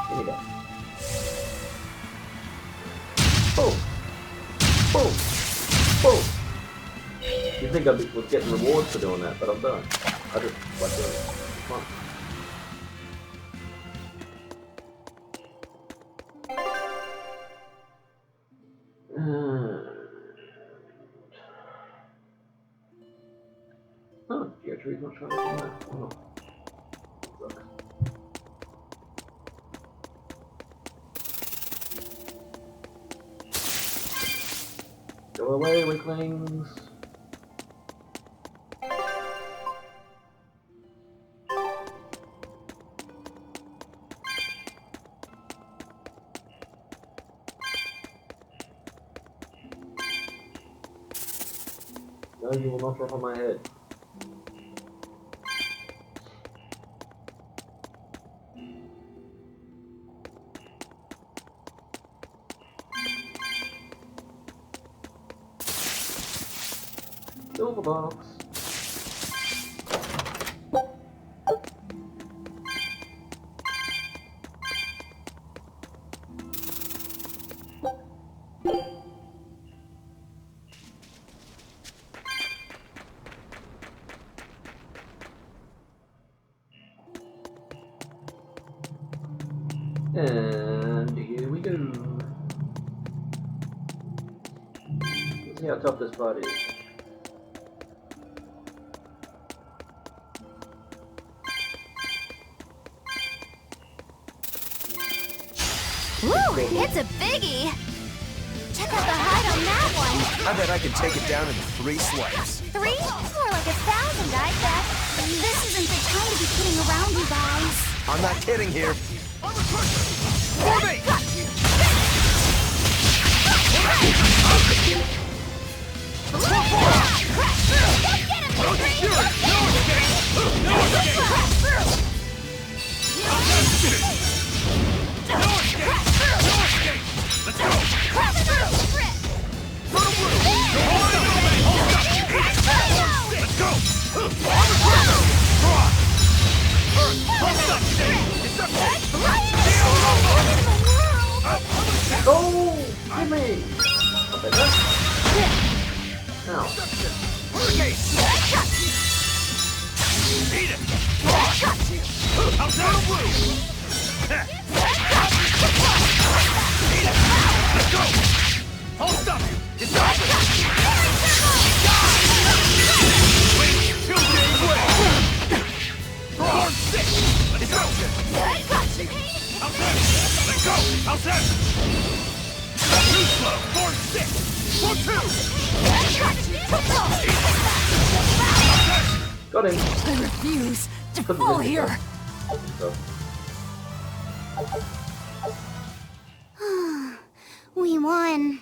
Give me that. Boom! Boom! Boom! You'd think I was getting rewards for doing that, but I'm done. I just like doing it. It's fun. Oh, Geometry's not trying to do that. Oh. Sucks. Go away, weaklings. No, you will not drop on my head. Silver box. And here we go. Let's see how tough this part is. Woo! It's a biggie! Check out the height on that one! I bet I could take it down in 3 swipes. 3? More like 1,000, I bet. This isn't the time to be kidding around, you guys. I'm not kidding here. For me! Let's go! Oh, give me! I'll take that. Ow. Eat it! How's that a blue? Eat it! Let's go! I'll stop you! It's up! Wait till they win! Born sick! Let's go! How's that? Let go! How's that? Too slow! Born sick! 1-2! Got him! I refuse to fall here! We won.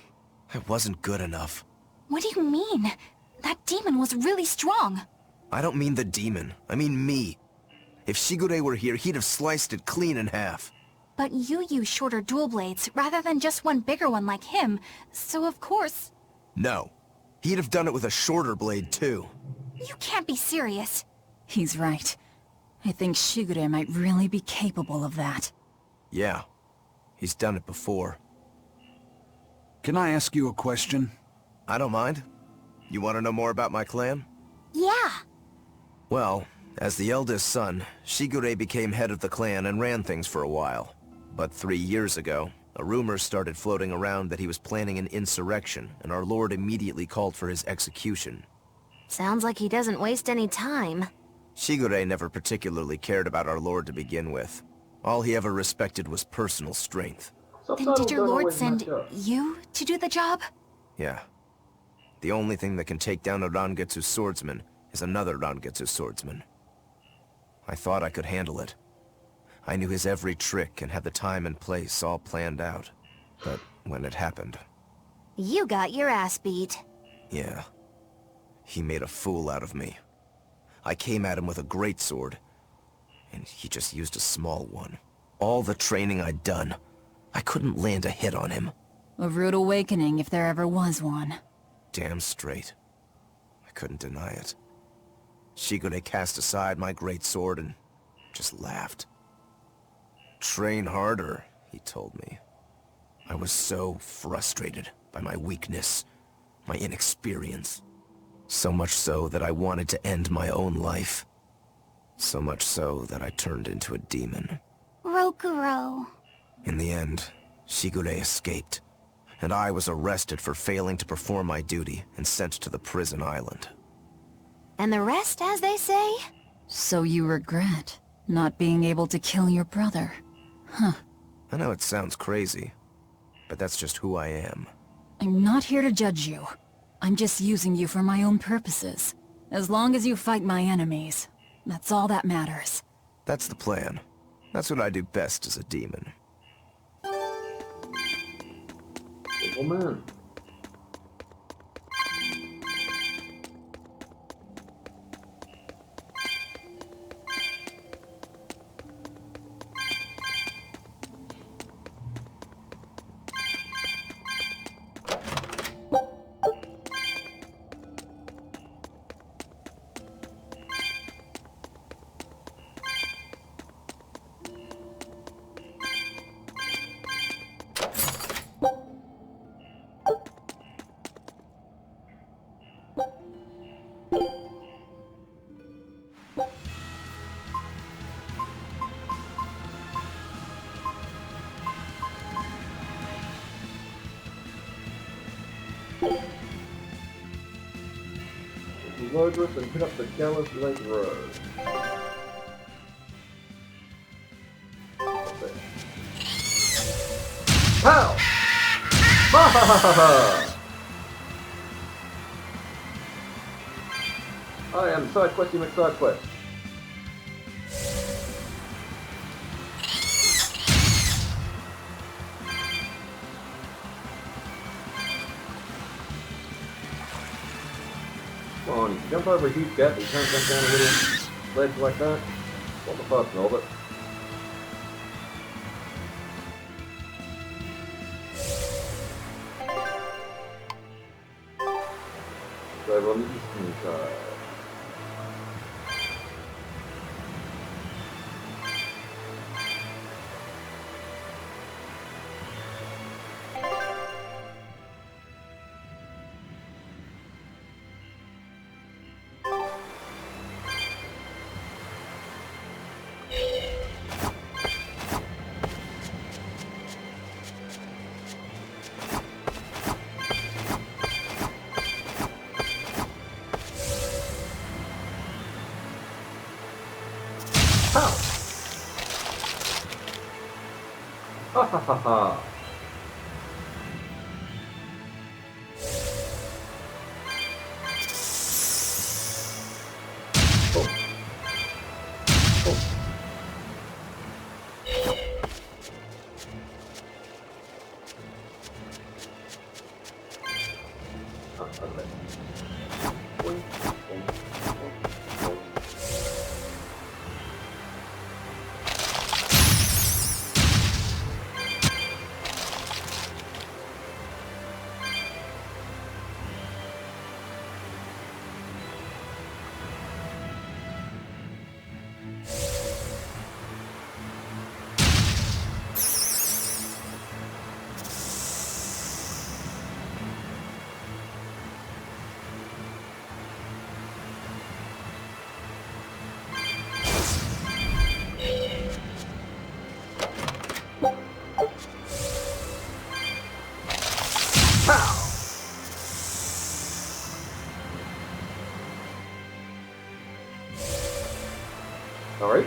It wasn't good enough. What do you mean? That demon was really strong. I don't mean the demon. I mean me. If Shigure were here, he'd have sliced it clean in half. But you use shorter dual blades rather than just one bigger one like him, so of course... No. He'd have done it with a shorter blade, too. You can't be serious. He's right. I think Shigure might really be capable of that. Yeah. He's done it before. Can I ask you a question? I don't mind. You want to know more about my clan? Yeah. Well, as the eldest son, Shigure became head of the clan and ran things for a while. But 3 years ago, a rumor started floating around that he was planning an insurrection, and our lord immediately called for his execution. Sounds like he doesn't waste any time. Shigure never particularly cared about our lord to begin with. All he ever respected was personal strength. Then did your lord send you to do the job? Yeah. The only thing that can take down a Rangetsu swordsman is another Rangetsu swordsman. I thought I could handle it. I knew his every trick and had the time and place all planned out. But when it happened... You got your ass beat. Yeah. He made a fool out of me. I came at him with a greatsword, and he just used a small one. All the training I'd done, I couldn't land a hit on him. A rude awakening if there ever was one. Damn straight. I couldn't deny it. Shigure cast aside my greatsword and just laughed. Train harder, he told me. I was so frustrated by my weakness, my inexperience. So much so that I wanted to end my own life. So much so that I turned into a demon. Rokuro. In the end, Shigure escaped, and I was arrested for failing to perform my duty and sent to the prison island. And the rest, as they say? So you regret not being able to kill your brother? Huh. I know it sounds crazy, but that's just who I am. I'm not here to judge you. I'm just using you for my own purposes. As long as you fight my enemies, that's all that matters. That's the plan. That's what I do best as a demon. Oh man. Loadress and hit up the Gallus Lake Road. Pow! Ha ha ha ha! I am side questy McSide Quest. Come on, you can jump over a huge gap, but you can't jump down a little ledge like that. What the fuck, Norbert? So we're on the eastern side. Ha ha ha ha! Alright.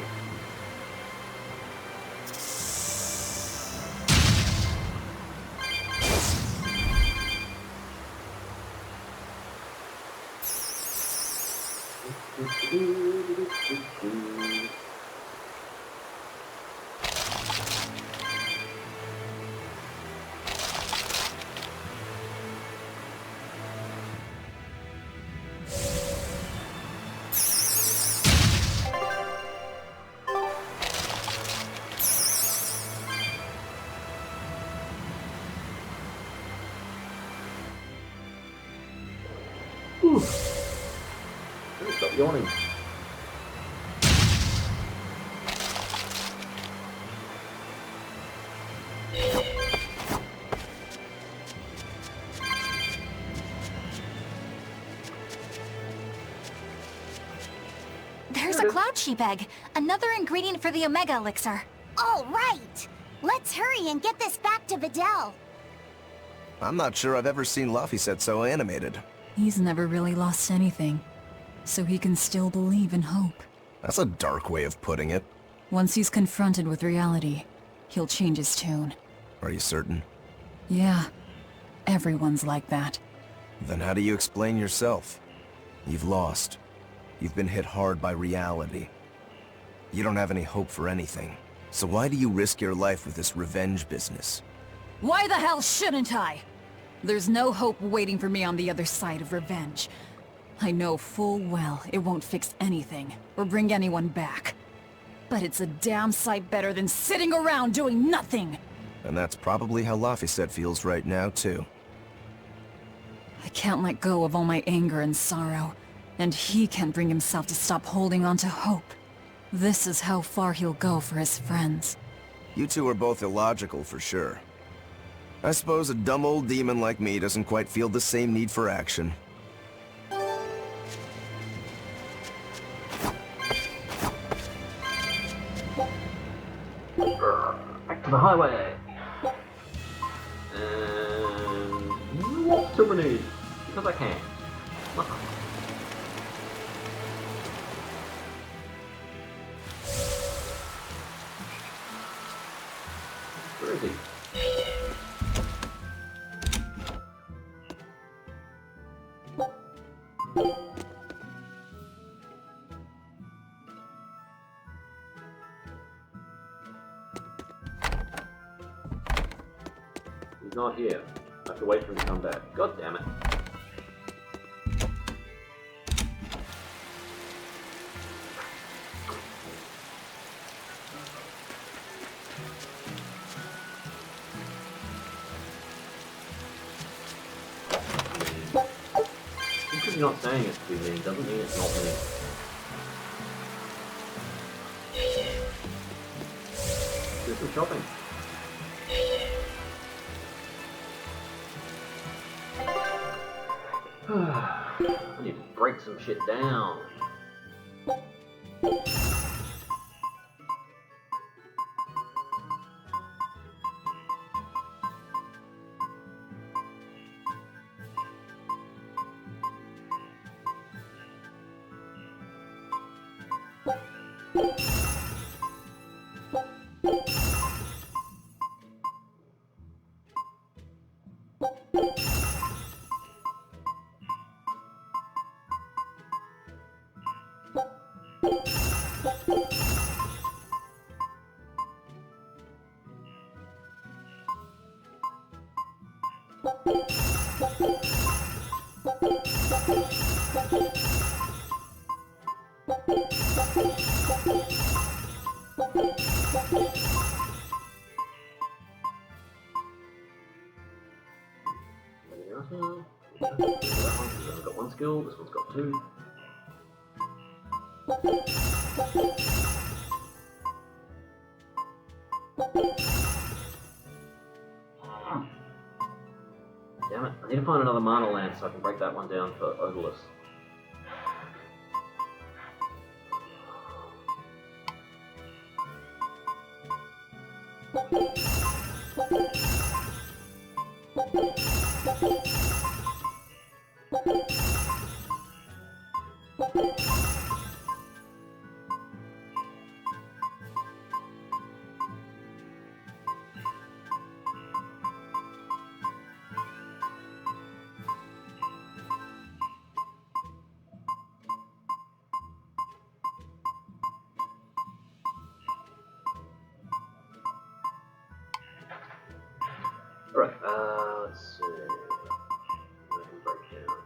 Stop yawning. There's a cloud sheep egg, another ingredient for the Omega Elixir. All right! Let's hurry and get this back to Videl. I'm not sure I've ever seen Laphicet so animated. He's never really lost anything, so he can still believe in hope. That's a dark way of putting it. Once he's confronted with reality, he'll change his tune. Are you certain? Yeah, everyone's like that. Then how do you explain yourself? You've lost. You've been hit hard by reality. You don't have any hope for anything. So why do you risk your life with this revenge business? Why the hell shouldn't I? There's no hope waiting for me on the other side of revenge. I know full well it won't fix anything, or bring anyone back. But it's a damn sight better than sitting around doing nothing! And that's probably how Laphicet feels right now, too. I can't let go of all my anger and sorrow, and he can't bring himself to stop holding on to hope. This is how far he'll go for his friends. You two are both illogical for sure. I suppose a dumb old demon like me doesn't quite feel the same need for action. Back to the highway. And walk to Renewed, because I can. Where is he? He's not here. I have to wait for him to come back. God damn it. Just because you're not saying it's too mean doesn't mean it's not mean. Do some shopping. I need to break some shit down. I've got one skill, this one's got two. Damn it, I need to find another mana land so I can break that one down for Odalus. Alright, let's see. I can break down.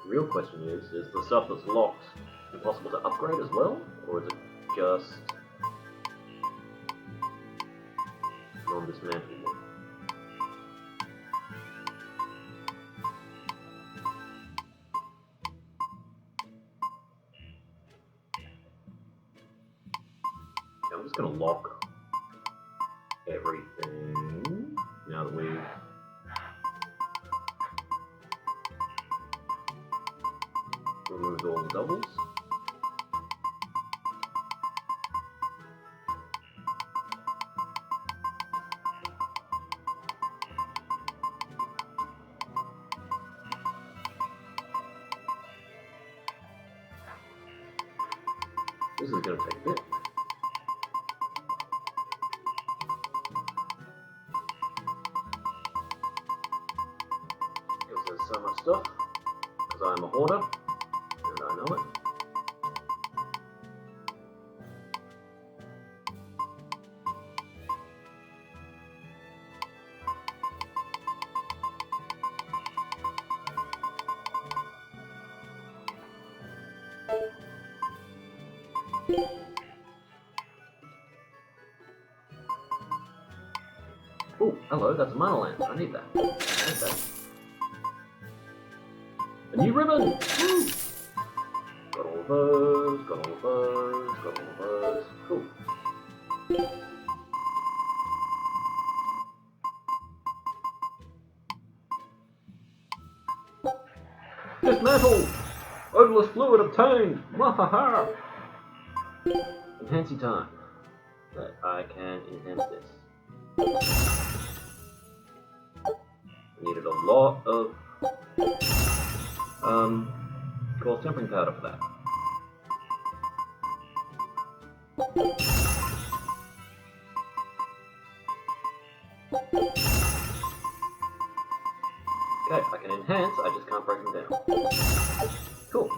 The real question is the stuff that's locked impossible to upgrade as well? Or is it just non-dismantleable? Okay, I'm just going to lock everything now that we've removed all the doubles. This is going to take a bit. Because there's so much stuff. Because I'm a hoarder. And I know it. Oh, hello, that's a mana lamp. I need that. Okay. A new ribbon! Woo! Got all of those, got all of those, got all of those. Cool. Dismantle! Odorless fluid obtained! Wahaha! Enhancing time. That I can enhance this. I needed a lot of coarse tempering powder for that. Okay, I can enhance, I just can't break them down. Cool.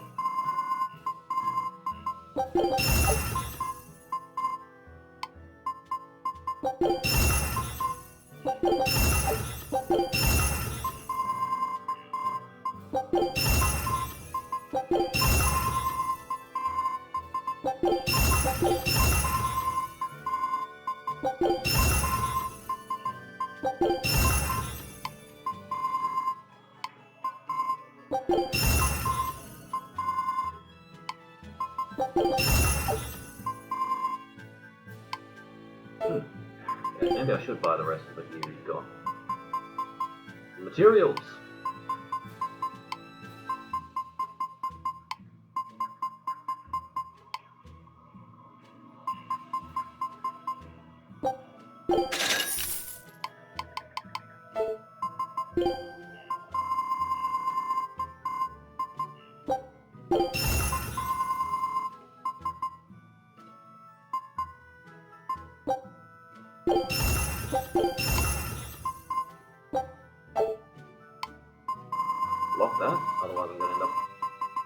Okay, maybe I should buy the rest of the gear you've got. Materials! Lock that, otherwise I'm going to end up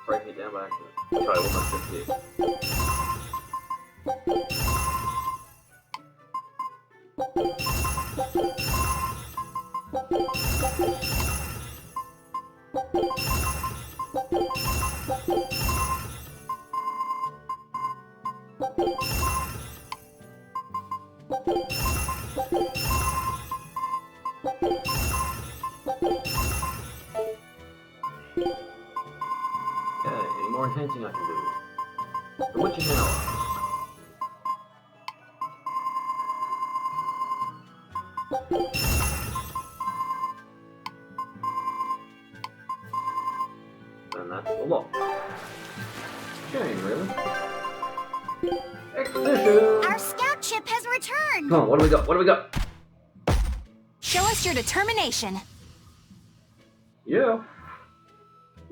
breaking it down by accident. Which I almost just did. Okay, any more enhancing I can do? The witching hour. And that's the lock. Shame, really. Expedition! Our scout ship has returned! Come on, what do we got? What do we got? Show us your determination. Yeah.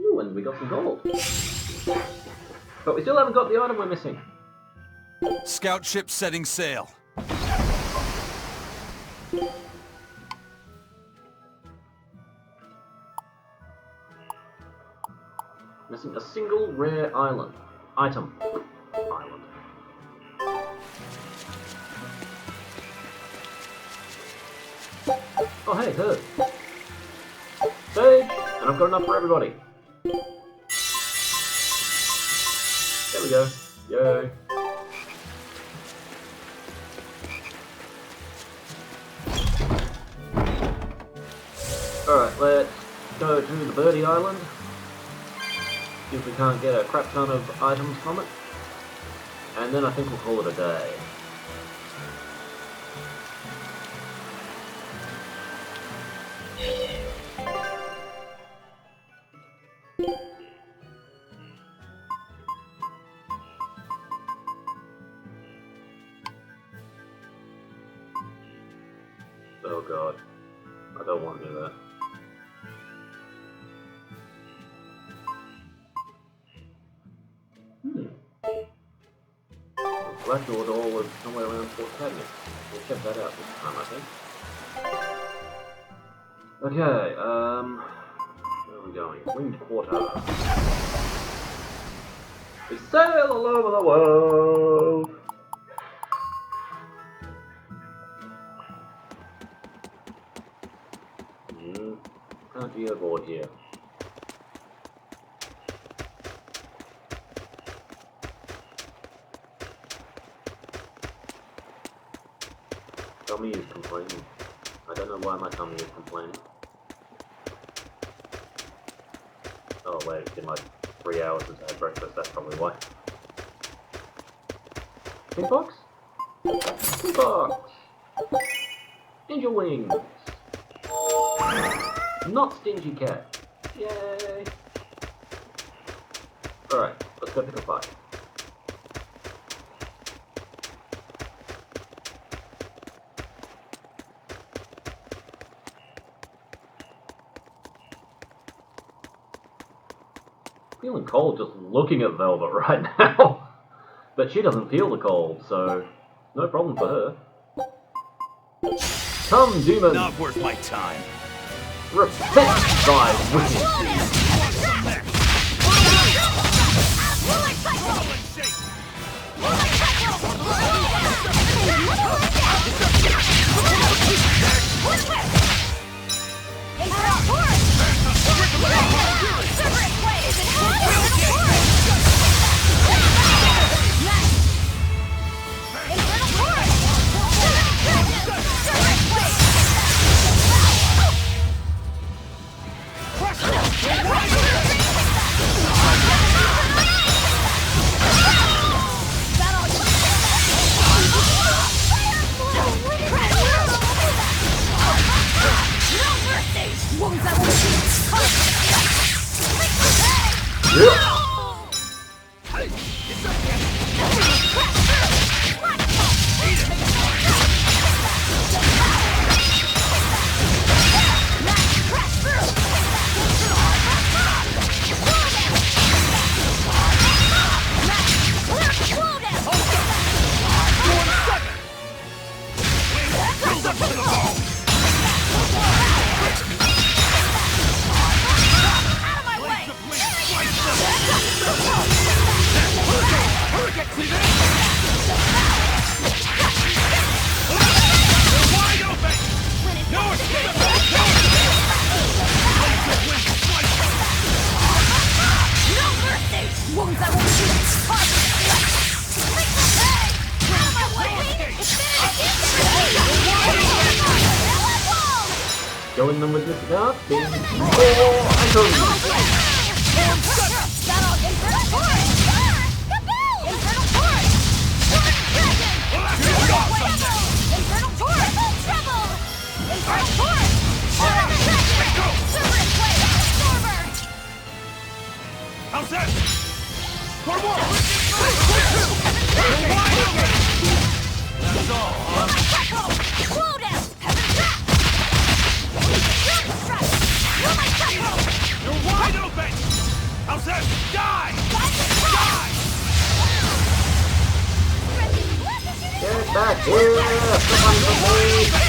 Ooh, and we got some gold. But we still haven't got the item we're missing. Scout ship setting sail. Missing a single rare island. Item. Island. Oh hey, her. Stage! And I've got enough for everybody. There we go. Yay. Alright, let's go to the Birdie Island. See if we can't get a crap ton of items from it. And then I think we'll call it a day. Oh god. I don't want to do that. Blackdoor door was somewhere around Fort Cabinet. We'll check that out this time, I think. Okay, where are we going? Winged Quarter. We sail all over the world! Can't be aboard here. Tummy is complaining. I don't know why my tummy is complaining. Oh wait, it's been like 3 hours since I had breakfast, that's probably why. Pink box? Pink box! Ninja wings! Not stingy cat! Yay! Alright, let's go pick a fight. Feeling cold just looking at Velvet right now. But she doesn't feel the cold, so no problem for her. Come, demon! Not worth my time. Repent thy wicked deeds. Killing them with this dart means more items! back here! Stop running from me!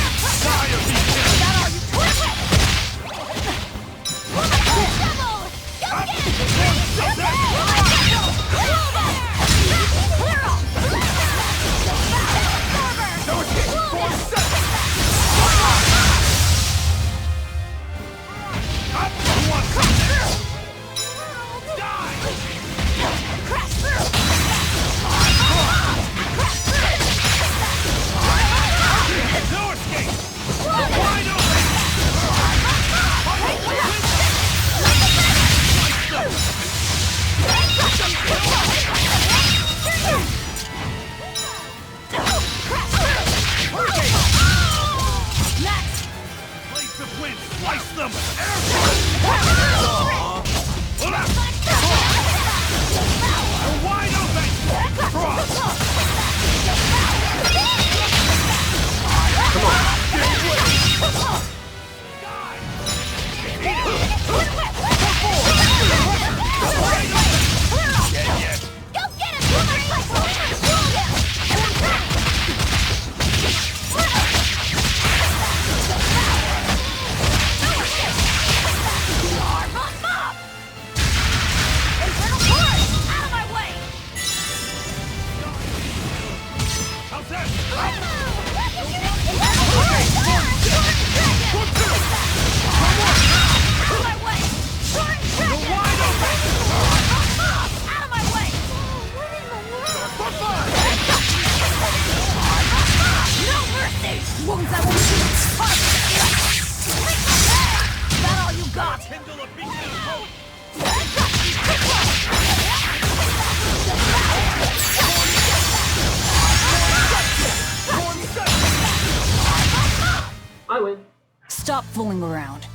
I win. Stop fooling around.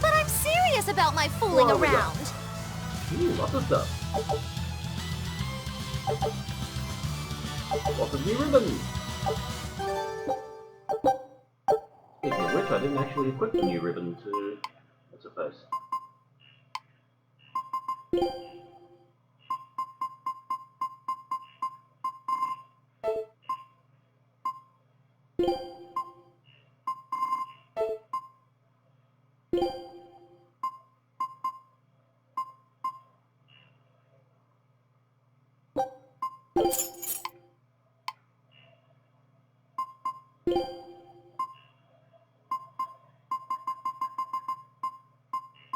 But I'm serious about my fooling Well, around. Ooh, lots of stuff. Lots of new ribbons. Speaking of which, I didn't actually equip the new ribbon to... I suppose.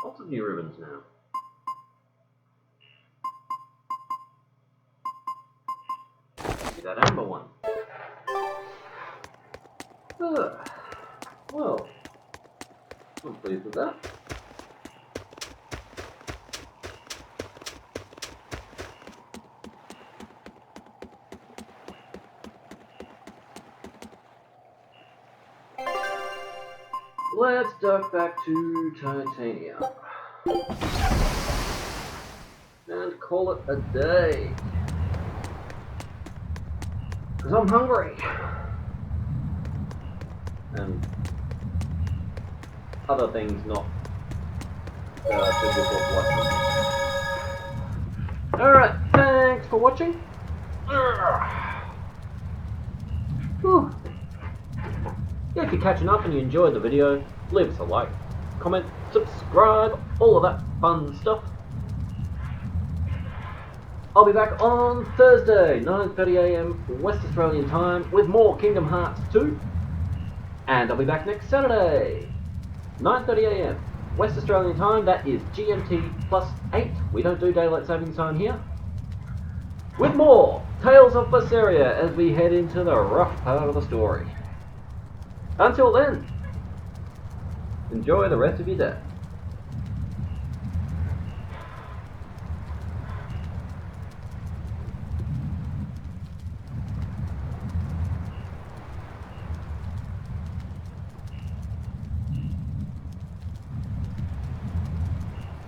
Lots of new ribbons now. See that amber one. Well, I'm pleased with that. Let's duck back to Titania and call it a day, because I'm hungry and other things not difficult watching. Alright, thanks for watching. Whew. Yeah, if you're catching up and you enjoyed the video, leave us a like, comment, subscribe, all of that fun stuff. I'll be back on Thursday, 9:30 AM West Australian time, with more Kingdom Hearts 2. And I'll be back next Saturday, 9:30 AM West Australian time, that is GMT +8. We don't do daylight savings time here. With more Tales of Berseria as we head into the rough part of the story. Until then, enjoy the rest of your day.